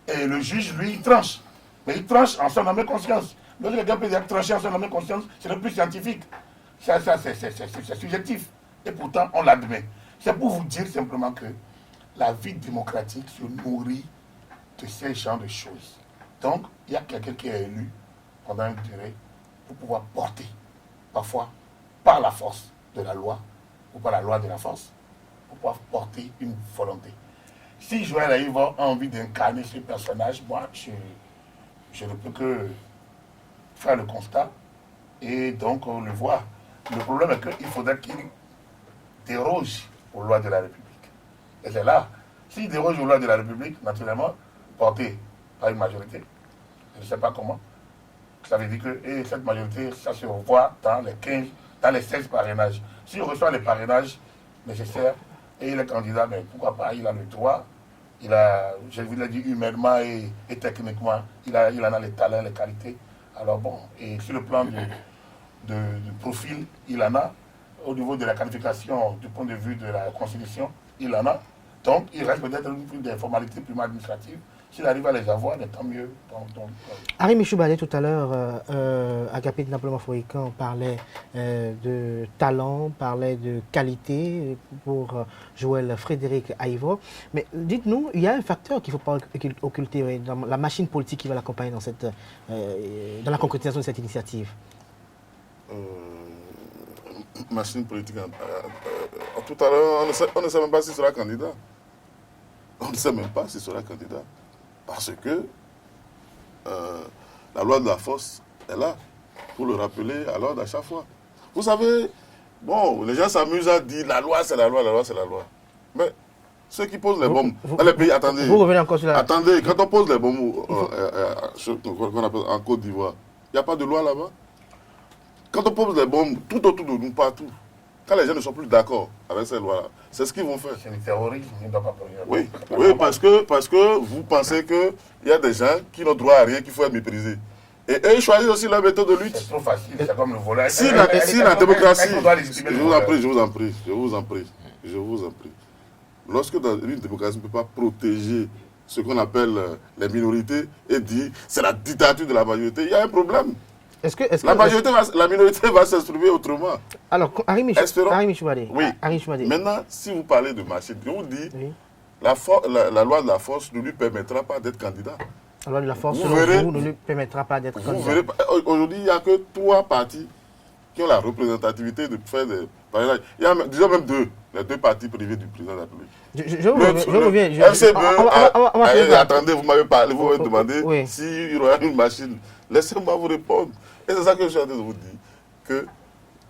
Speaker 3: Et le juge, lui, il tranche. Mais il tranche en son âme et conscience. Lorsque quelqu'un peut dire trancher en son âme et conscience, c'est le plus scientifique. Ça c'est subjectif. Et pourtant, on l'admet. C'est pour vous dire simplement que la vie démocratique se nourrit de ces genres de choses. Donc, il y a quelqu'un qui est élu pendant une durée pour pouvoir porter, parfois par la force de la loi, ou par la loi de la force, pour pouvoir porter une volonté. Si Joël Aïvo a envie d'incarner ce personnage, moi, je ne peux que faire le constat et donc on le voit. Le problème est qu'il faudrait qu'il déroge aux lois de la République. Et c'est là, s'il déroge aux lois de la République, naturellement, porté par une majorité, je ne sais pas comment, ça veut dire que et cette majorité, ça se revoit dans les 16 parrainages. S'il reçoit les parrainages nécessaires et il est candidat, mais pourquoi pas, il a le droit, je vous l'ai dit, humainement et techniquement, il en a les talents, les qualités. Alors bon, et sur le plan de profil, il en a. Au niveau de la qualification, du point de vue de la Constitution, il en a. Donc, il reste peut-être des formalités purement administratives. S'il arrive à les avoir, tant mieux.
Speaker 1: Harim Choubadé, tout à l'heure, Agapé de Napoléon Forican parlait de talent, parlait de qualité pour Joël Frédéric Aïvo. Mais dites-nous, il y a un facteur qu'il ne faut pas occulter dans la machine politique qui va l'accompagner dans la concrétisation de cette initiative.
Speaker 2: Machine politique. Tout à l'heure, on ne sait même pas s'il sera candidat. On ne sait même pas s'il sera candidat. Parce que la loi de la force est là, pour le rappeler à l'ordre à chaque fois. Vous savez, bon, les gens s'amusent à dire la loi c'est la loi, la loi c'est la loi. Mais ceux qui posent les bombes dans les pays, attendez.
Speaker 1: Vous revenez encore sur la...
Speaker 2: Attendez, quand on pose les bombes qu'on appelle en Côte d'Ivoire, il n'y a pas de loi là-bas. Quand on pose les bombes tout autour de nous, partout, quand les gens ne sont plus d'accord avec ces lois-là, c'est ce qu'ils vont faire.
Speaker 3: C'est le terrorisme, il ne doit pas produire.
Speaker 2: Oui, oui, parce que vous pensez qu'il y a des gens qui n'ont droit à rien, qu'il faut être méprisés. Et eux, ils choisissent aussi leur méthode de lutte.
Speaker 3: C'est trop facile, c'est comme le volet.
Speaker 2: Si la démocratie... Je vous en prie. Lorsque dans une démocratie ne peut pas protéger ce qu'on appelle les minorités et dire c'est la dictature de la majorité, il y a un problème. La minorité va s'exprimer autrement.
Speaker 1: Alors, Harim Choubadé.
Speaker 2: Oui. Maintenant, si vous parlez de machine, je vous dis, oui. La loi de la force ne lui permettra pas d'être candidat.
Speaker 1: La loi de la force ne lui permettra pas d'être candidat.
Speaker 2: Aujourd'hui, il n'y a que 3 partis qui ont la représentativité de faire des parrainages. Il y a disons même 2, les 2 partis privés du président de la République.
Speaker 1: Je reviens.
Speaker 2: FCBE, attendez, vous m'avez parlé, vous m'avez demandé s'il y aura une machine. Laissez-moi vous répondre. Et c'est ça que je suis en train de vous dire. Que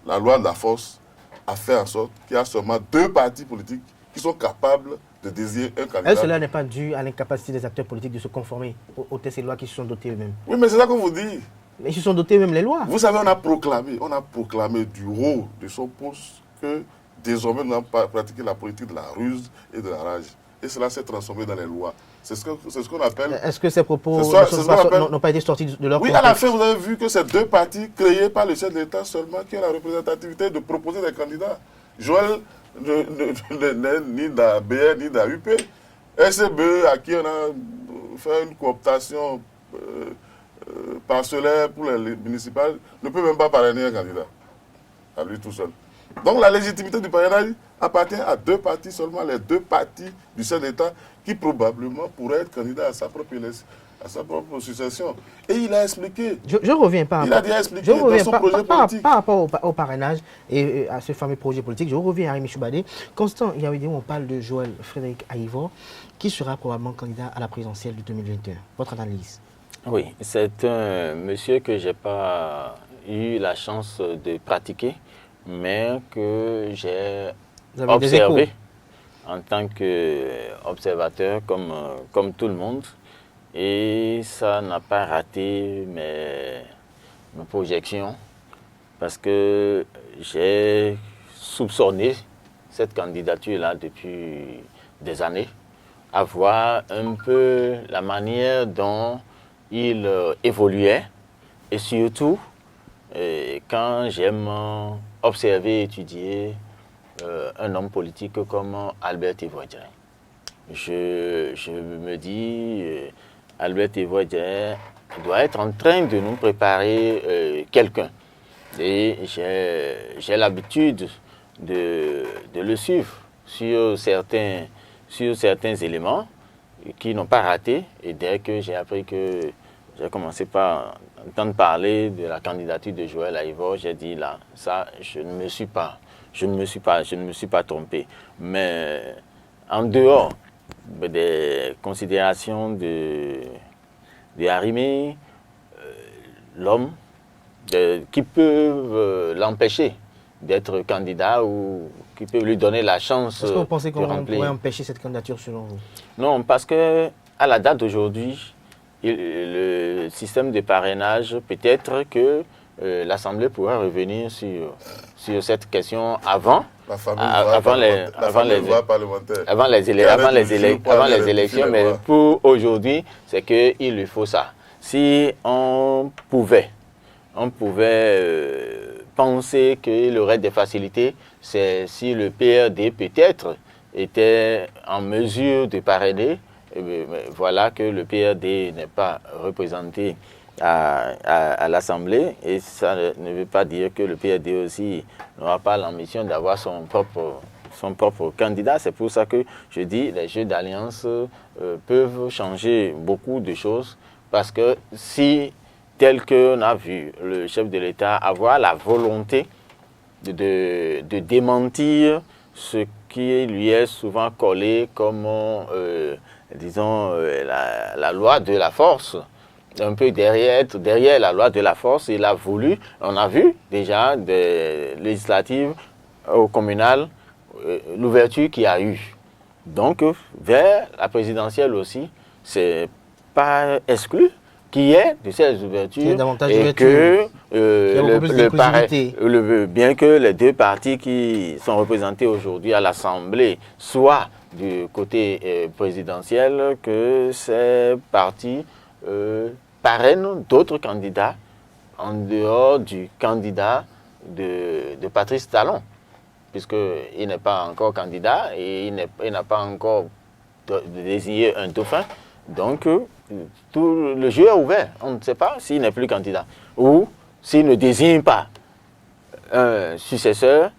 Speaker 2: la loi de la force a fait en sorte qu'il y a seulement 2 partis politiques qui sont capables de désigner un candidat.
Speaker 1: Est-ce que cela n'est pas dû à l'incapacité des acteurs politiques de se conformer aux textes et lois qui se sont dotés eux-mêmes?
Speaker 2: Oui, mais c'est ça qu'on vous dit.
Speaker 1: Mais ils se sont dotés eux-mêmes les lois.
Speaker 2: Vous savez, on a proclamé du haut de son poste que désormais nous allons pratiquer la politique de la ruse et de la rage. Et cela s'est transformé dans les lois. C'est ce qu'on appelle...
Speaker 1: Est-ce que ces propos n'ont pas été sortis de leur
Speaker 2: contexte? Oui, à la fin, vous avez vu que ces 2 partis créés par le chef de l'État seulement qui ont la représentativité de proposer des candidats. Joël n'est ni d'ABR ni d'AUP. SCBE, à qui on a fait une cooptation parcellaire pour les municipales, ne peut même pas parrainer un candidat à lui tout seul. Donc la légitimité du parrainage appartient à 2 partis seulement, les 2 partis du chef d'État qui probablement pourraient être candidats à sa propre succession. Et il a expliqué.
Speaker 1: Je reviens par rapport au parrainage et à ce fameux projet politique. Je reviens à Harim Choubadé. Constant, il y a une idée où on parle de Joël Frédéric Aïvo, qui sera probablement candidat à la présidentielle de 2021. Votre analyse?
Speaker 4: Oui, c'est un monsieur que je n'ai pas eu la chance de pratiquer, mais que j'ai observé en tant qu'observateur comme tout le monde. Et ça n'a pas raté mes projections parce que j'ai soupçonné cette candidature-là depuis des années, à voir un peu la manière dont il évoluait et surtout quand j'aime observer et étudier un homme politique comme Albert Tevoidjé. Je me dis, Albert Tevoidjé doit être en train de nous préparer quelqu'un. Et j'ai l'habitude de le suivre sur certains éléments qui n'ont pas raté. Et dès que j'ai appris que j'ai commencé par entendre parler de la candidature de Joël Aïvo, j'ai dit là, ça, je ne me suis pas trompé. Mais en dehors des considérations de Arrimé, l'homme qui peuvent l'empêcher d'être candidat ou qui peuvent lui donner la chance de remplir.
Speaker 1: Est-ce que vous pensez qu'on pourrait empêcher cette candidature selon vous?
Speaker 4: Non, parce que à la date d'aujourd'hui, le système de parrainage, peut-être que l'Assemblée pourrait revenir sur cette question avant les élections, mais pour aujourd'hui, c'est qu'il lui faut ça. Si on pouvait penser qu'il aurait des facilités, c'est si le PRD peut-être était en mesure de parrainer. Mais voilà que le PRD n'est pas représenté à l'Assemblée, et ça ne veut pas dire que le PRD aussi n'aura pas l'ambition d'avoir son propre candidat. C'est pour ça que je dis les jeux d'alliance peuvent changer beaucoup de choses, parce que si, tel qu'on a vu le chef de l'État avoir la volonté de démentir ce qui lui est souvent collé comme, disons, la loi de la force, un peu derrière la loi de la force, il a voulu, on a vu déjà des législatives au communal, l'ouverture qu'il y a eu. Donc, vers la présidentielle aussi, c'est pas exclu qu'il y ait de ces ouvertures et que bien que les deux partis qui sont représentés aujourd'hui à l'Assemblée soient du côté présidentiel, que ces partis parrainent d'autres candidats en dehors du candidat de Patrice Talon, puisqu'il n'est pas encore candidat et il n'a pas encore désigné un dauphin. Donc, tout le jeu est ouvert. On ne sait pas s'il n'est plus candidat ou s'il ne désigne pas un successeur.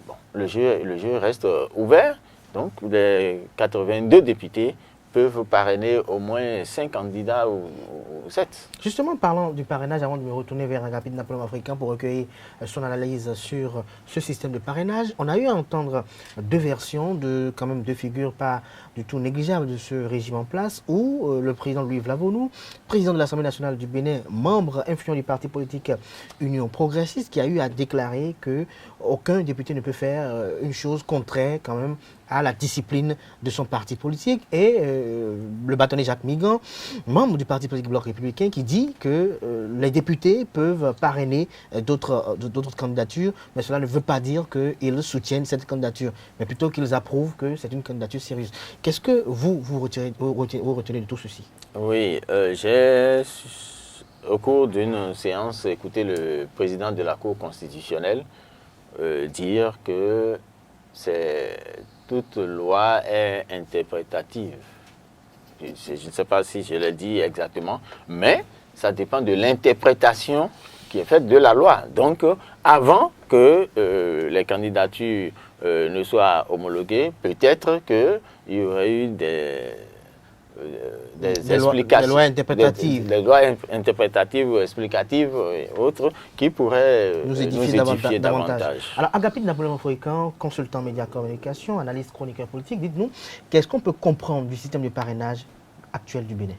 Speaker 4: Bon, le jeu reste ouvert. Donc, les 82 députés peuvent parrainer au moins 5 candidats ou 7.
Speaker 1: Justement, parlant du parrainage, avant de me retourner vers Agapit Napoléon Africain pour recueillir son analyse sur ce système de parrainage, on a eu à entendre deux versions, quand même deux figures pas du tout négligeables de ce régime en place, où le président Louis Vlavonou, président de l'Assemblée nationale du Bénin, membre influent du parti politique Union progressiste, qui a eu à déclarer qu'aucun député ne peut faire une chose contraire quand même à la discipline de son parti politique, et le bâtonnier Jacques Migan, membre du parti politique Bloc républicain, qui dit que les députés peuvent parrainer d'autres candidatures, mais cela ne veut pas dire qu'ils soutiennent cette candidature, mais plutôt qu'ils approuvent que c'est une candidature sérieuse. Qu'est-ce que vous retenez de tout ceci? Oui,
Speaker 4: j'ai, au cours d'une séance, écouté le président de la Cour constitutionnelle dire que toute loi est interprétative. Je ne sais pas si je l'ai dit exactement, mais ça dépend de l'interprétation qui est faite de la loi. Donc, avant que les candidatures ne soient homologuées, peut-être qu'il y aurait eu des explications,
Speaker 1: des lois interprétatives.
Speaker 4: Des lois interprétatives ou explicatives et autres qui pourraient nous édifier davantage.
Speaker 1: Alors, Agapit Napoléon Africain, consultant médias communication, analyste chroniqueur politique, dites-nous, qu'est-ce qu'on peut comprendre du système de parrainage actuel du Bénin?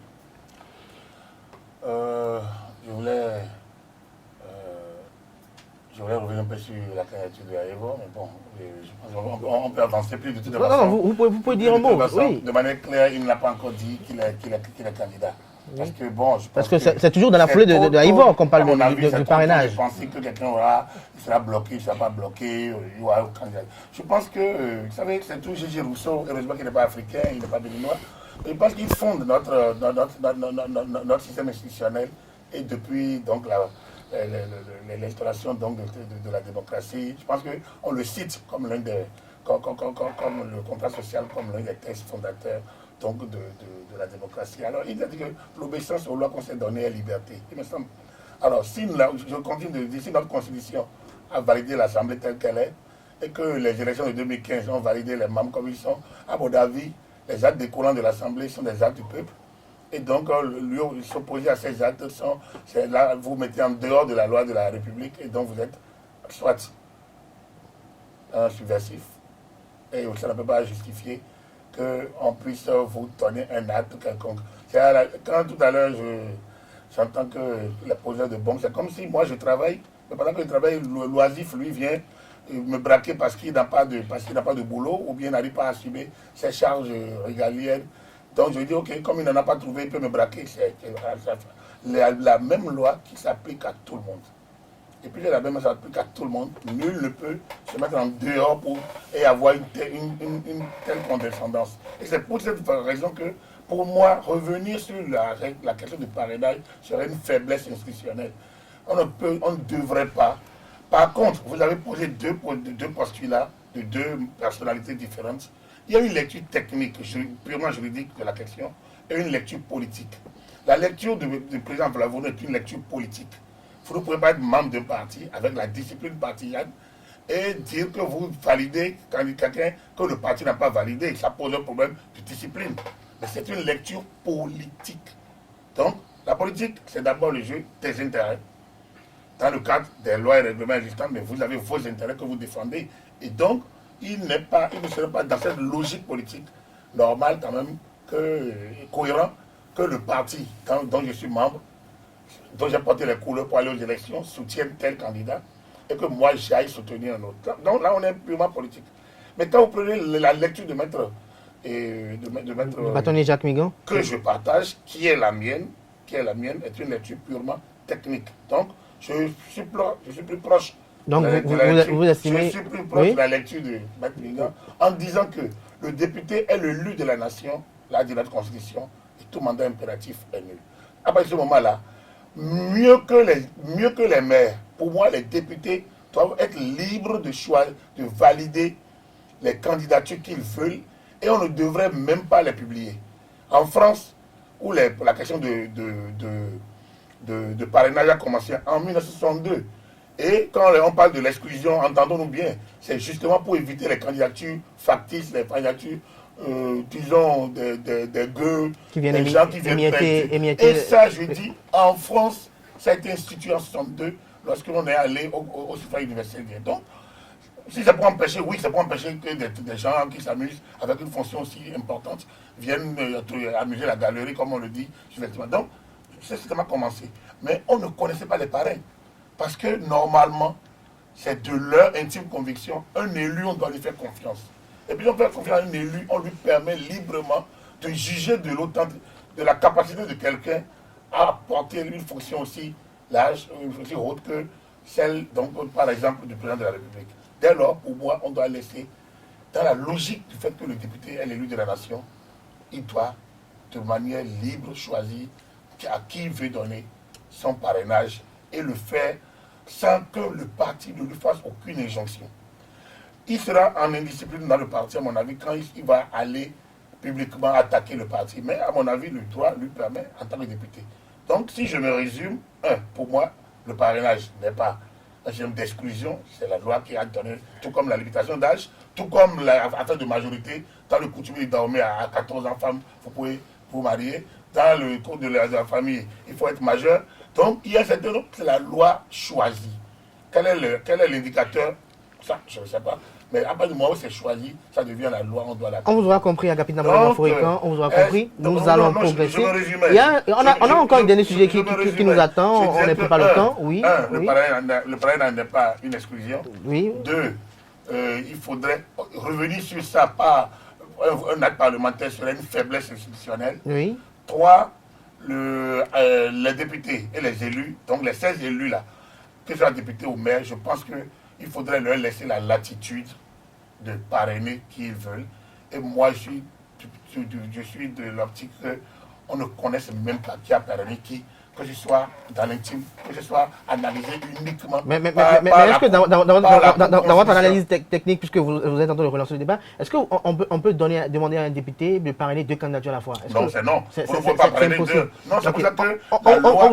Speaker 3: Je voulais revenir un peu sur la candidature de Aïvo, mais bon, je pense qu'on peut avancer plus de toute façon.
Speaker 1: Non, vous pouvez dire un mot. Oui.
Speaker 3: De manière claire, il ne l'a pas encore dit qu'il est candidat. Parce que bon, je pense
Speaker 1: Parce que c'est toujours dans la foulée de Ivor qu'on parle du parrainage.
Speaker 3: Je pensais que quelqu'un sera bloqué, il ne sera pas bloqué, il y aura aucun candidat. Je pense que, vous savez, c'est tout Gégé Rousseau, heureusement qu'il n'est pas africain, il n'est pas béninois. Je pense qu'il fonde notre système institutionnel et depuis donc l'instauration donc de la démocratie, je pense qu'on le cite comme l'un des comme le contrat social comme l'un des textes fondateurs donc de la démocratie. Alors il a dit que l'obéissance aux lois qu'on s'est données est liberté. Il me semble. Alors je continue de dire si notre constitution a validé l'Assemblée telle qu'elle est et que les élections de 2015 ont validé les membres comme ils sont, à mon avis, les actes découlants de l'Assemblée sont des actes du peuple. Et donc, lui s'opposer à ces actes, c'est là, vous mettez en dehors de la loi de la République et donc vous êtes soit un subversif et ça ne peut pas justifier qu'on puisse vous donner un acte quelconque. Quand tout à l'heure, j'entends que les poseurs de bombes, c'est comme si moi je travaille, mais pendant que je travaille, l'oisif, lui, vient me braquer parce qu'il n'a pas de boulot ou bien n'arrive pas à assumer ses charges régaliennes. Donc je dis, ok, comme il n'en a pas trouvé, il peut me braquer. C'est la même loi qui s'applique à tout le monde. Et puis la même loi qui s'applique à tout le monde. Nul ne peut se mettre en dehors et avoir une telle condescendance. Et c'est pour cette raison que, pour moi, revenir sur la question du parrainage serait une faiblesse institutionnelle. On ne devrait pas. Par contre, vous avez posé deux postulats de deux personnalités différentes. Il y a une lecture technique, purement juridique de la question, et une lecture politique. La lecture du président Vlavono est une lecture politique. Vous ne pouvez pas être membre d'un parti avec la discipline partisane et dire que vous validez quelqu'un que le parti n'a pas validé. Ça pose un problème de discipline. Mais c'est une lecture politique. Donc, la politique, c'est d'abord le jeu des intérêts. Dans le cadre des lois et règlements existants, mais vous avez vos intérêts que vous défendez. Et donc, il ne serait pas dans cette logique politique normale quand même, cohérent, que le parti dont je suis membre, dont j'ai porté les couleurs pour aller aux élections, soutienne tel candidat, et que moi j'aille soutenir un autre. Donc là, on est purement politique. Mais quand vous prenez la lecture de maître
Speaker 1: bâtonnier Jacques Migan,
Speaker 3: que je partage, qui est la mienne, est une lecture purement technique. Donc, je suis plus proche.
Speaker 1: Donc vous estimez...
Speaker 3: Je suis plus proche de la lecture de Maître Migan en disant que le député est le lu de la nation, là de notre constitution, et tout mandat impératif est nul. À partir de ce moment-là, mieux que les maires, pour moi, les députés doivent être libres de choisir, de valider les candidatures qu'ils veulent, et on ne devrait même pas les publier. En France, où la question de parrainage a commencé en 1962, et quand on parle de l'exclusion, entendons-nous bien, c'est justement pour éviter les candidatures factices, les candidatures, disons, des gueux, des gens qui viennent émietter. Et ça, je dis, en France, ça a été institué en 1962, lorsqu'on est allé au suffrage universel. Donc, si ça peut empêcher, oui, ça peut empêcher que des gens qui s'amusent avec une fonction aussi importante viennent amuser la galerie, comme on le dit. Donc, c'est justement commencé. Mais on ne connaissait pas les parrains. Parce que normalement, c'est de leur intime conviction. Un élu, on doit lui faire confiance. Et puis on fait confiance à un élu, on lui permet librement de juger de la capacité de quelqu'un à porter une fonction aussi large, une fonction haute que celle, donc, par exemple, du président de la République. Dès lors, pour moi, on doit laisser, dans la logique du fait que le député est l'élu de la nation, il doit, de manière libre, choisir à qui il veut donner son parrainage et le faire sans que le parti ne lui fasse aucune injonction. Il sera en indiscipline dans le parti, à mon avis, quand il va aller publiquement attaquer le parti. Mais à mon avis, le droit lui permet en tant que député. Donc, si je me résume, pour moi, le parrainage n'est pas un système d'exclusion, c'est la loi qui a donné, tout comme la limitation d'âge, tout comme l'affaire de majorité, dans le coutumier dormir à 14 ans, femme, vous pouvez vous marier. Dans le code de la famille, il faut être majeur. Donc, il y a certains autres, c'est la loi choisie. Quel est l'indicateur? Ça, je ne sais pas. Mais à partir du moment où c'est choisi, ça devient la loi, on doit la...
Speaker 1: On vous aura compris, Agapit Namouaforican, on vous aura compris. Nous allons progresser. On a encore un dernier sujet qui nous attend, on n'est pas le temps. Oui.
Speaker 3: Le parrainage n'est pas une exclusion.
Speaker 1: Oui.
Speaker 3: 2, il faudrait revenir sur ça, pas un acte parlementaire serait une faiblesse institutionnelle.
Speaker 1: Oui.
Speaker 3: 3, les députés et les élus, donc les 16 élus là, que ce soit députés ou maires, je pense qu'il faudrait leur laisser la latitude de parrainer qui ils veulent. Et moi, je suis de l'optique qu'on ne connaisse même pas qui a parrainé qui, que ce soit dans l'intime, que ce soit analysé uniquement.
Speaker 1: Mais est-ce que dans votre analyse technique, puisque vous êtes en train de relancer le débat, est-ce qu'on peut demander à un député de parrainer 2 candidatures à la fois?
Speaker 3: Non, c'est non. On ne peut pas parrainer 2. Non, c'est pour ça que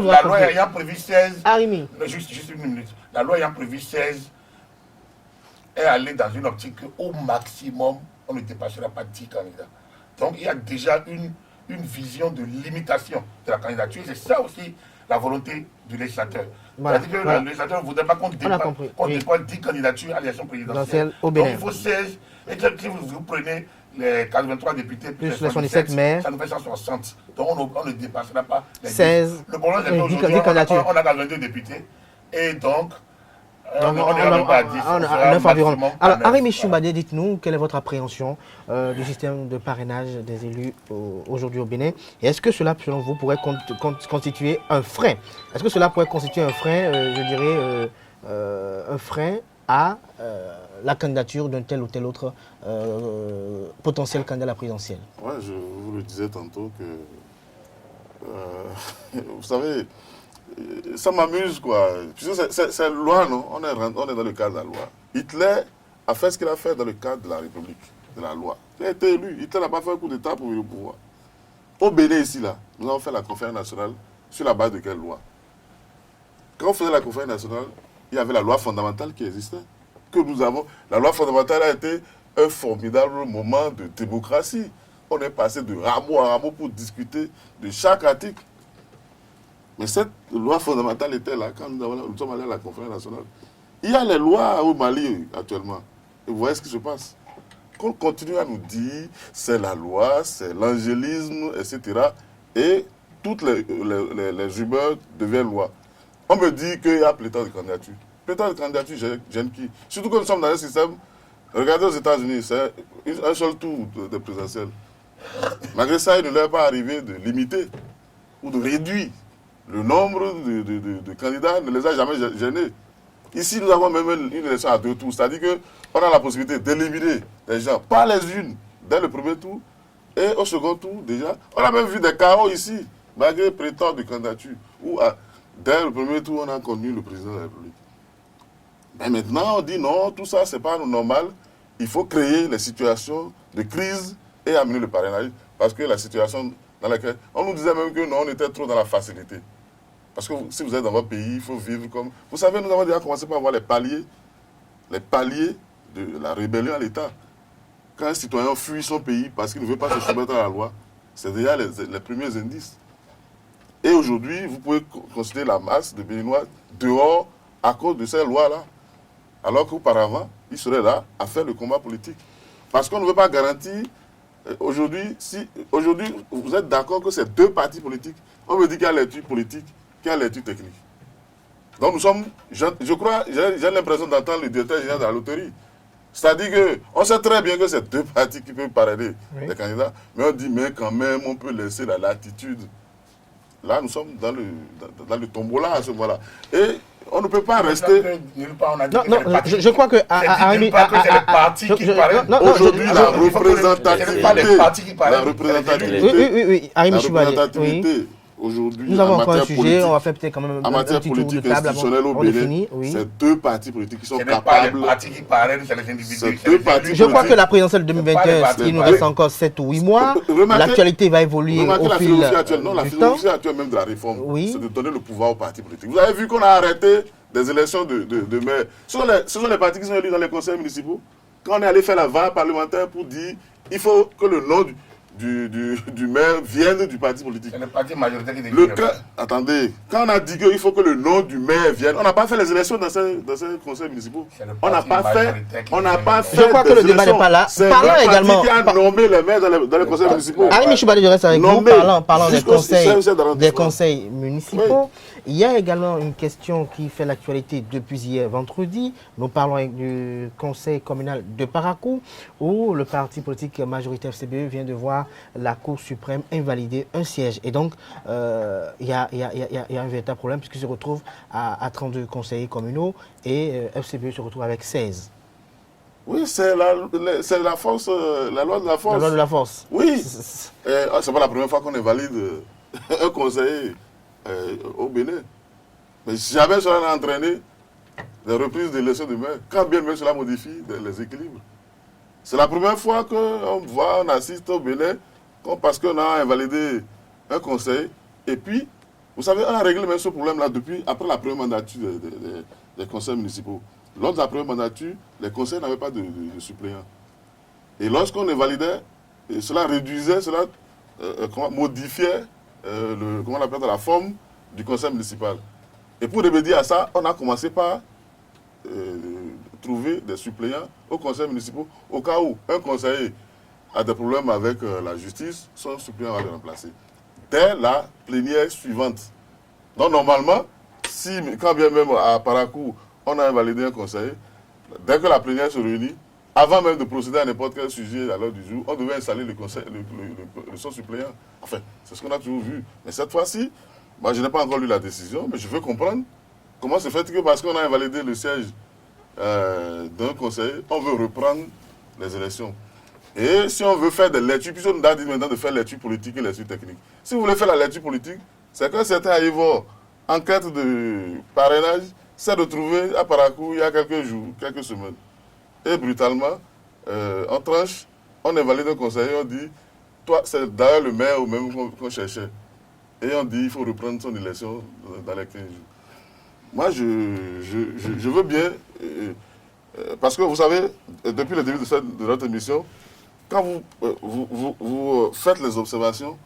Speaker 3: la loi ayant prévu 16.
Speaker 1: Arimi.
Speaker 3: Juste une minute. La loi ayant prévu 16 est allée dans une optique qu'au maximum, on ne dépassera pas 10 candidats. Donc il y a déjà une vision de limitation de la candidature. C'est ça aussi la volonté du législateur.
Speaker 1: Voilà,
Speaker 3: C'est-à-dire que le législateur ne voudrait pas qu'on dépasse 10 candidatures à l'élection présidentielle. Donc il faut 16. Et si vous prenez les 83 députés plus les 77 maires, ça nous fait 160. Donc on ne dépassera pas les
Speaker 1: 16.
Speaker 3: Le problème c'est qu'aujourd'hui, on a 82 députés. Et donc, on
Speaker 1: a 9 environ. Alors, Arimi Choubadé, dites-nous, quelle est votre appréhension du système de parrainage des élus aujourd'hui au Bénin? Et est-ce que cela, selon vous, pourrait constituer un frein? Est-ce que cela pourrait constituer un frein, je dirais, un frein à la candidature d'un tel ou tel autre potentiel candidat à la présidentielle?
Speaker 2: Ouais, je vous le disais tantôt que, vous savez, ça m'amuse, quoi. C'est loi, non? On est dans le cadre de la loi. Hitler a fait ce qu'il a fait dans le cadre de la République, de la loi. Il a été élu. Hitler n'a pas fait un coup d'État pour venir au pouvoir. Au Bénin, ici, là, nous avons fait la conférence nationale sur la base de quelle loi? Quand on faisait la conférence nationale, il y avait la loi fondamentale qui existait. Que nous avons. La loi fondamentale a été un formidable moment de démocratie. On est passé de rameau à rameau pour discuter de chaque article. Mais cette loi fondamentale était là quand nous sommes allés à la conférence nationale. Il y a les lois au Mali actuellement. Et vous voyez ce qui se passe. Qu'on continue à nous dire c'est la loi, c'est l'angélisme, etc. Et toutes les rumeurs deviennent loi. On me dit qu'il y a pléthore de candidatures. Pléthore de candidatures, j'aime qui? Surtout que nous sommes dans un système. Regardez aux États-Unis, c'est un seul tour de présidentiel. Malgré ça, il ne leur est pas arrivé de limiter ou de réduire. Le nombre de candidats ne les a jamais gênés. Ici, nous avons même une élection à 2 tours. C'est-à-dire qu'on a la possibilité d'éliminer les gens par les unes dès le premier tour et au second tour déjà. On a même vu des chaos ici, malgré pléthore de candidature, où dès le premier tour, on a connu le président de la République. Mais maintenant, on dit non, tout ça, c'est pas normal. Il faut créer les situations de crise et amener le parrainage. Parce que la situation dans laquelle... On nous disait même que non, on était trop dans la facilité. Parce que si vous êtes dans votre pays, il faut vivre comme... Vous savez, nous avons déjà commencé par voir les paliers de la rébellion à l'État. Quand un citoyen fuit son pays parce qu'il ne veut pas se soumettre à la loi, c'est déjà les premiers indices. Et aujourd'hui, vous pouvez considérer la masse de Béninois dehors à cause de ces lois-là. Alors qu'auparavant, ils seraient là à faire le combat politique. Parce qu'on ne veut pas garantir... Aujourd'hui, vous êtes d'accord que c'est 2 partis politiques. On me dit qu'il y a l'étude politique, qu'il y a l'étude technique. Donc nous sommes, je crois, j'ai l'impression d'entendre le directeur général de la loterie. C'est-à-dire qu'on sait très bien que c'est 2 partis qui peuvent parrainer les candidats, mais on dit, mais quand même, on peut laisser la latitude. Là, nous sommes dans le tombola à ce moment-là. Et on ne peut pas rester...
Speaker 1: Je crois que...
Speaker 3: c'est les partis qui parrainent.
Speaker 2: Aujourd'hui, la représentativité...
Speaker 3: La
Speaker 1: représentativité...
Speaker 2: La représentativité... Aujourd'hui,
Speaker 1: nous avons encore un sujet, on va faire peut-être quand même
Speaker 2: en matière politique institutionnelle au Bénin, c'est 2 partis politiques qui sont capables...
Speaker 3: Ce n'est pas les partis qui parrainent, c'est les individus.
Speaker 1: Je crois que la présidentielle 2021, il nous reste encore 7 ou 8 mois. L'actualité va évoluer au fil du temps.
Speaker 2: Non, la philosophie actuelle même de la réforme, c'est de donner le pouvoir aux partis politiques. Vous avez vu qu'on a arrêté des élections de maire. Ce sont les partis qui sont élus dans les conseils municipaux. Quand on est allé faire la vague parlementaire pour dire il faut que le nom du maire vienne du parti politique.
Speaker 3: C'est le parti majoritaire qui décide.
Speaker 2: Attendez, quand on a dit qu'il faut que le nom du maire vienne, on n'a pas fait les élections dans ces conseils municipaux. On n'a pas fait.
Speaker 1: Je crois que le débat n'est pas là.
Speaker 2: Parlons également. Qui a nommé les maires dans les conseils municipaux.
Speaker 1: Arimi Choubadé, je reste avec vous. Parlons des conseils municipaux. Il y a également une question qui fait l'actualité depuis hier vendredi. Nous parlons du conseil communal de Parakou, où le parti politique majoritaire FCBE vient de voir voir la Cour suprême invalider un siège. Et donc, il y a un véritable problème puisqu'il se retrouve à 32 conseillers communaux et FCBE se retrouve avec 16.
Speaker 2: Oui, c'est la force, la loi de la force.
Speaker 1: La loi de la force.
Speaker 2: Oui. C'est pas la première fois qu'on invalide un conseiller au Bénin. Mais jamais cela n'a entraîné des reprises d'élections de maire, quand bien même cela modifie les équilibres. C'est la première fois on assiste au Bénin parce qu'on a invalidé un conseil. Et puis, vous savez, on a réglé même ce problème-là après la première mandature des conseils municipaux. Lors de la première mandature, les conseils n'avaient pas de suppléants. Et lorsqu'on invalidait, cela réduisait, cela modifiait la forme du conseil municipal. Et pour remédier à ça, on a commencé par trouver des suppléants au conseil municipal au cas où un conseiller a des problèmes avec la justice, son suppléant va le remplacer. Dès la plénière suivante. Donc normalement, quand bien même à Parakou, on a invalidé un conseiller, dès que la plénière se réunit, avant même de procéder à n'importe quel sujet à l'heure du jour, on devait installer son suppléant. Enfin, c'est ce qu'on a toujours vu. Mais cette fois-ci, moi, je n'ai pas encore lu la décision, mais je veux comprendre comment c'est fait que parce qu'on a invalidé le siège d'un conseiller, on veut reprendre les élections. Et si on veut faire des lectures, puisqu'on nous a dit maintenant de faire lecture politique et lecture technique. Si vous voulez faire la lecture politique, c'est que certains arrivent en quête de parrainage, c'est de trouver à Parakou il y a quelques jours, quelques semaines. Et brutalement, on tranche, on invalide un conseiller, on dit, toi, c'est d'ailleurs le maire ou même qu'on cherchait. Et on dit, il faut reprendre son élection dans les 15 jours. Moi, je veux bien, parce que vous savez, depuis le début de notre émission, quand vous faites les observations,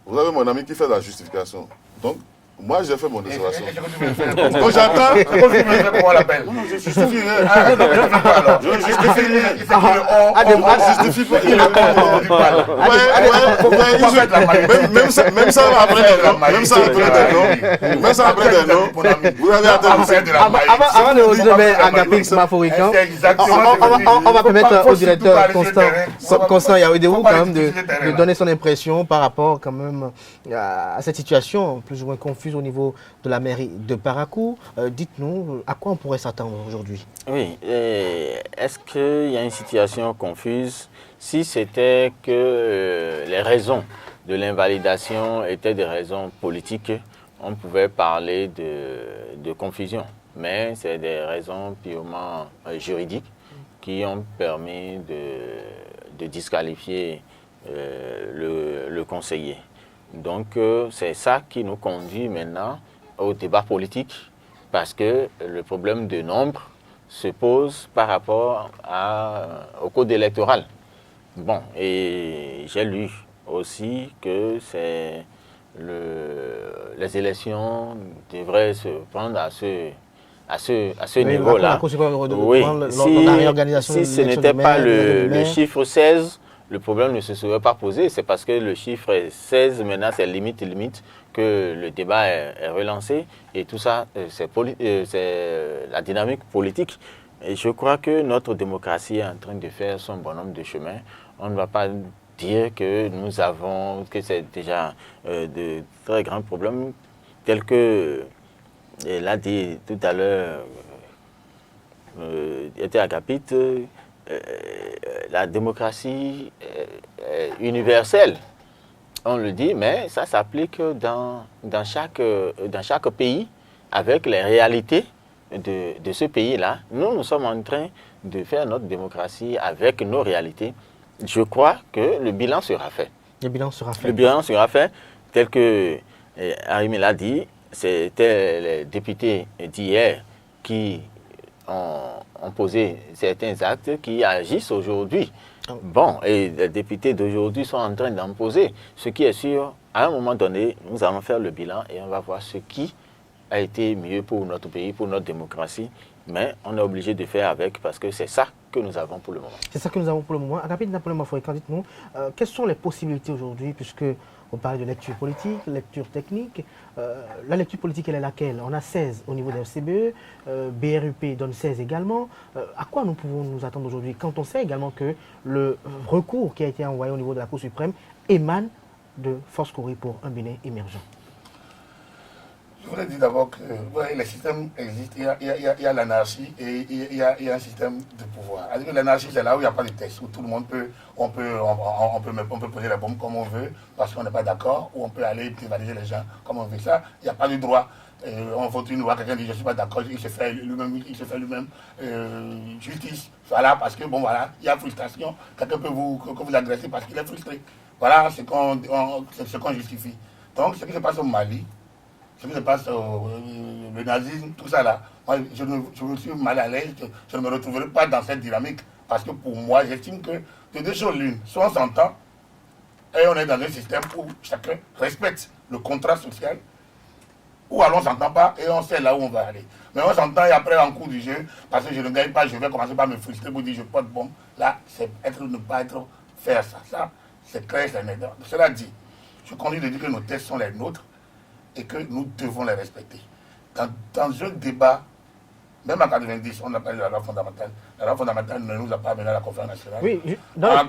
Speaker 2: vous avez mon ami qui fait la justification. Donc, moi, j'ai fait mon observation. Donc, j'attends. Non, je justifie. Je justifie. Même ça après des noms. Vous avez attendu.
Speaker 1: Avant de recevoir Agapix Maforican, on va permettre au directeur Constant Yaoudérou quand même de donner son impression par rapport quand même à cette situation plus ou moins confuse au niveau de la mairie de Parakou. Dites-nous, à quoi on pourrait s'attendre aujourd'hui?
Speaker 4: Oui, est-ce qu'il y a une situation confuse? Si c'était que les raisons de l'invalidation étaient des raisons politiques, on pouvait parler de confusion. Mais c'est des raisons purement juridiques qui ont permis de disqualifier le conseiller. Donc, c'est ça qui nous conduit maintenant au débat politique, parce que le problème de nombre se pose par rapport au code électoral. Bon, et j'ai lu aussi que les élections devraient se prendre à ce niveau-là. Oui, si ce n'était pas le chiffre 16, le problème ne se serait pas posé. C'est parce que le chiffre 16, maintenant, c'est limite que le débat est relancé. Et tout ça, c'est la dynamique politique. Et je crois que notre démocratie est en train de faire son bonhomme de chemin. On ne va pas dire que que c'est déjà de très grands problèmes, tels que l'a dit tout à l'heure, était Agapit, la démocratie est universelle, on le dit, mais ça s'applique dans chaque pays avec les réalités de ce pays-là. Nous sommes en train de faire notre démocratie avec nos réalités. Je crois que le bilan sera fait.
Speaker 1: Le bilan sera fait.
Speaker 4: Le bilan sera fait, tel que Arimi l'a dit, c'était les députés d'hier qui ont posé certains actes qui agissent aujourd'hui. Bon, et les députés d'aujourd'hui sont en train d'en poser. Ce qui est sûr, à un moment donné, nous allons faire le bilan et on va voir ce qui a été mieux pour notre pays, pour notre démocratie, Mais on est obligé de faire avec parce que c'est ça que nous avons pour le moment.
Speaker 1: C'est ça que nous avons pour le moment. Agapit Napoléon Mafoïkan, dites-nous, quelles sont les possibilités aujourd'hui, puisque on parle de lecture politique, lecture technique. La lecture politique, elle est laquelle? On a 16 au niveau de FCBE, BRUP donne 16 également. À quoi nous pouvons nous attendre aujourd'hui quand on sait également que le recours qui a été envoyé au niveau de la Cour suprême émane de Force Cori pour un Bénin émergent?
Speaker 3: Je voudrais dire d'abord que les systèmes existent. Il y a l'anarchie et il y a un système de pouvoir. L'anarchie, c'est là où il n'y a pas de texte, où tout le monde peut poser la bombe comme on veut parce qu'on n'est pas d'accord, ou on peut aller privatiser les gens comme on veut. Ça, il n'y a pas de droit. On vote une loi, quelqu'un dit je ne suis pas d'accord, il se fait lui-même justice. Voilà, parce que bon voilà, il y a frustration. Quelqu'un peut vous agresser parce qu'il est frustré. Voilà ce qu'on justifie. Donc ce qui se passe au Mali, ce qui se passe le nazisme, tout ça là, moi je me suis mal à l'aise, je ne me retrouverai pas dans cette dynamique. Parce que pour moi, j'estime que de deux choses l'une, soit on s'entend, et on est dans un système où chacun respecte le contrat social, ou alors on ne s'entend pas et on sait là où on va aller. Mais on s'entend et après en cours du jeu, parce que je ne gagne pas, je vais commencer par me frustrer pour dire je porte bombe. Là, c'est être ou ne pas être, faire ça. Ça, c'est clair, c'est net. Cela dit, je continue de dire que nos tests sont les nôtres et que nous devons les respecter. Dans un débat, même en 90, on a parlé de la loi fondamentale. La loi fondamentale ne nous a pas amené à la conférence nationale.
Speaker 1: Oui,
Speaker 3: à la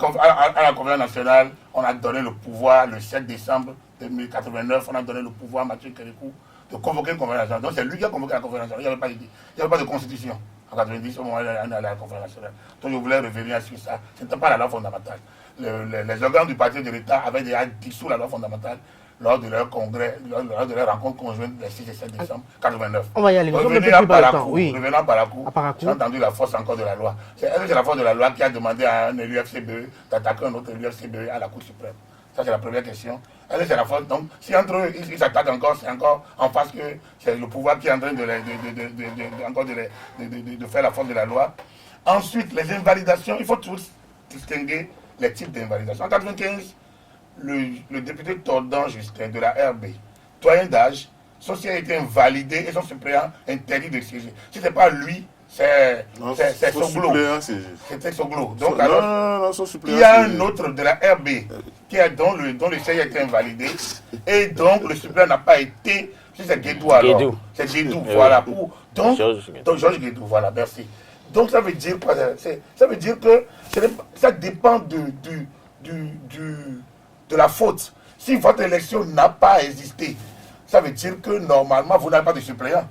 Speaker 3: conférence nationale, on a donné le pouvoir le 7 décembre 2089, on a donné le pouvoir à Mathieu Kérékou de convoquer une conférence nationale. Donc c'est lui qui a convoqué la conférence nationale. Il n'y avait pas de constitution en 90 au moment où on est allé à la conférence nationale. Donc je voulais revenir sur ça. Ce n'était pas la loi fondamentale. Les organes du parti de l'État avaient déjà dissous la loi fondamentale lors de leur congrès, lors de leur rencontre conjointe le 6 et 7 décembre 89.
Speaker 1: On va y aller.
Speaker 3: Revenant à Parakou,
Speaker 1: j'ai
Speaker 3: entendu la force encore de la loi. C'est la force de la loi qui a demandé à un élu FCBE d'attaquer un autre élu FCBE à la Cour suprême. Ça, c'est la première question. Elle, c'est la force. Donc, si entre eux, ils s'attaquent encore, c'est encore en face que c'est le pouvoir qui est en train de faire la force de la loi. Ensuite, les invalidations, il faut tous distinguer les types d'invalidation. En 1995, le député Tordant Justin de la RB, doyen d'âge, son siège a été invalidé et son suppléant interdit de siéger. Si ce n'est pas lui, c'est Soglo. C'était Soglo. Donc alors, il y a un autre de la RB dont le siège a été invalidé et donc le suppléant n'a pas été. Si c'est Guédou alors. C'est Guédou, voilà. Donc Georges Guédou, voilà, merci. Donc ça veut dire quoi? Ça veut dire que ça dépend de la faute. Si votre élection n'a pas existé, ça veut dire que normalement vous n'avez pas de suppléant.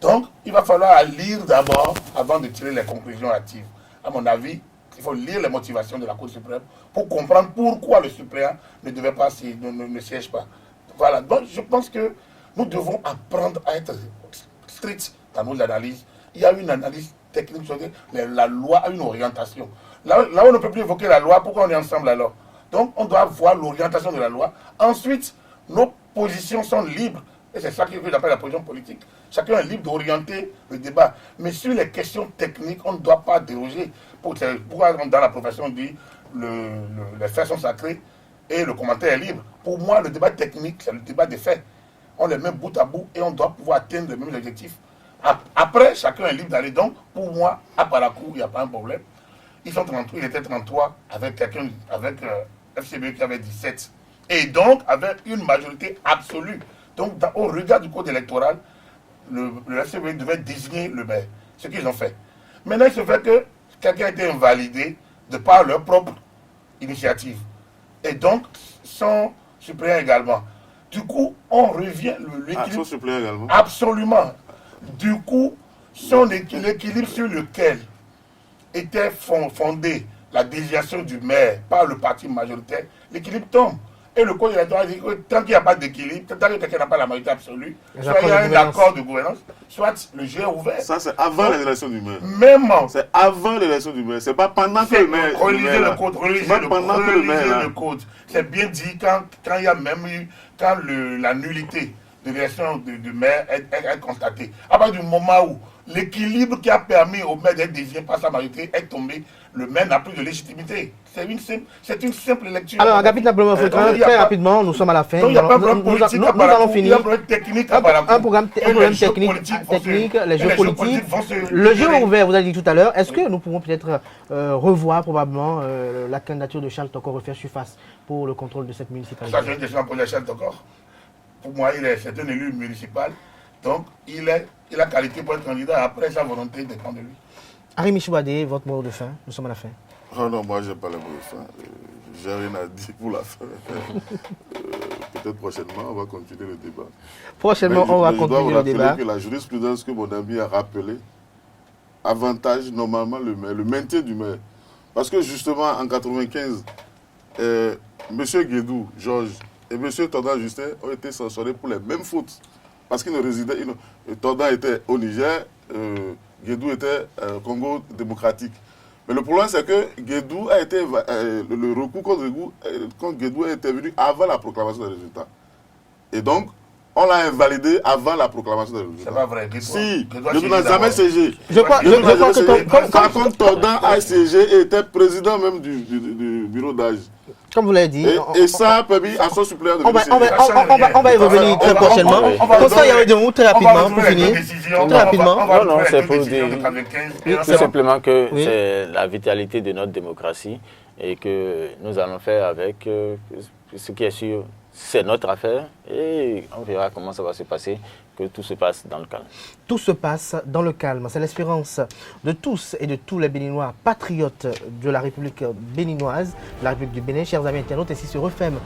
Speaker 3: Donc il va falloir lire d'abord avant de tirer les conclusions hâtives. À mon avis, il faut lire les motivations de la Cour suprême pour comprendre pourquoi le suppléant ne devait pas ne siège pas. Voilà. Donc je pense que nous devons apprendre à être stricts dans nos analyses. Il y a une analyse technique, la loi a une orientation. Là où on ne peut plus évoquer la loi, pourquoi on est ensemble alors? Donc on doit voir l'orientation de la loi. Ensuite, nos positions sont libres. Et c'est ça que j'appelle la position politique. Chacun est libre d'orienter le débat. Mais sur les questions techniques, on ne doit pas déroger. Pourquoi dans la profession on dit les faits sont sacrés et le commentaire est libre? Pour moi, le débat technique, c'est le débat des faits. On les met bout à bout et on doit pouvoir atteindre les mêmes objectifs. Après, chacun est libre d'aller. Donc, pour moi, à Parakou, il n'y a pas un problème. Ils étaient 33 avec FCB qui avait 17. Et donc, avec une majorité absolue. Donc, au regard du code électoral, le FCB devait désigner le maire. Ce qu'ils ont fait. Maintenant, il se fait que quelqu'un a été invalidé de par leur propre initiative. Et donc, son suppléant également. Du coup, on revient...
Speaker 2: son suppléant également.
Speaker 3: Absolument. Du coup, l'équilibre sur lequel était fondée la désignation du maire par le parti majoritaire, l'équilibre tombe. Et le code électoral dit que tant qu'il n'y a pas d'équilibre, tant que quelqu'un n'a pas la majorité absolue, soit il y a un accord de gouvernance, soit le jeu est ouvert.
Speaker 2: Ça, c'est avant l'élection du maire.
Speaker 3: Même.
Speaker 2: C'est avant l'élection du maire. C'est pas pendant que le maire.
Speaker 3: Relisez le code. C'est bien dit quand il y a même eu, quand la nullité de l'élection du maire est constatée. À partir du moment où l'équilibre qui a permis au maire d'être désigné par sa majorité est tombé. Le maire n'a plus de légitimité. C'est une simple lecture.
Speaker 1: Alors, Agapit Nablomo Africain, très rapidement, nous sommes à la fin.
Speaker 3: Donc, il n'y a pas de problème politique
Speaker 1: nous allons finir.
Speaker 3: Il y a un problème technique à
Speaker 1: Un problème technique, les jeux politiques. Le jeu est ouvert, vous avez dit tout à l'heure. Est-ce que nous pouvons peut-être revoir probablement la candidature de Charles Tokor refaire surface pour le contrôle de cette municipalité?
Speaker 3: Ça, c'est une question pour Charles Tokor. Pour moi, c'est un élu municipal. Donc, il a qualité pour être candidat. Après, sa volonté dépend de lui.
Speaker 1: Harry Michouadé, votre mot de fin. Nous sommes à la fin.
Speaker 2: Oh non, moi, je n'ai pas le mot de fin. J'ai rien à dire pour la fin. Peut-être prochainement, on va continuer le débat.
Speaker 1: Prochainement, on va continuer le débat.
Speaker 2: Que la jurisprudence que mon ami a rappelée avantage normalement le maire, le maintien du maire. Parce que justement, en 1995, M. Guédou, Georges, et M. Tordan Justin ont été sanctionnés pour les mêmes fautes. Parce qu'ils ne résidaient... Tordan était au Niger, Guédou était au Congo démocratique. Mais le problème, c'est que Guédou a été... le recours contre Guédou est intervenu avant la proclamation des résultats. Et donc, on l'a invalidé avant la proclamation des résultats.
Speaker 3: C'est pas vrai.
Speaker 2: Si, Guédou n'a jamais siégé.
Speaker 1: Je crois que...
Speaker 2: Par contre, Tordan a siégé et était président même du bureau d'âge.
Speaker 1: Comme vous l'avez dit.
Speaker 2: Et ça a permis à son suppléant de
Speaker 1: on va y revenir très prochainement. Conseil Yaoundé, très rapidement, pour finir. Très rapidement.
Speaker 4: Non, c'est pour dire tout simplement que c'est la vitalité de notre démocratie et que nous allons faire avec ce qui est sûr, c'est notre affaire et on verra comment ça va se passer, que tout se passe dans le calme.
Speaker 1: Tout se passe dans le calme. C'est l'espérance de tous et de tous les Béninois patriotes de la République béninoise, de la République du Bénin. Chers amis internautes, ainsi se referme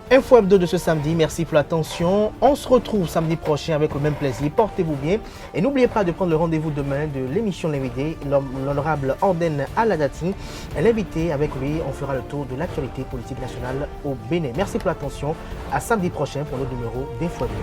Speaker 1: Info Hebdo de ce samedi. Merci pour l'attention. On se retrouve samedi prochain avec le même plaisir. Portez-vous bien. Et n'oubliez pas de prendre le rendez-vous demain de l'émission L'invité, l'honorable Anden Aladati. L'invité, avec lui, on fera le tour de l'actualité politique nationale au Bénin. Merci pour l'attention. À samedi prochain pour le numéro d'Info Hebdo.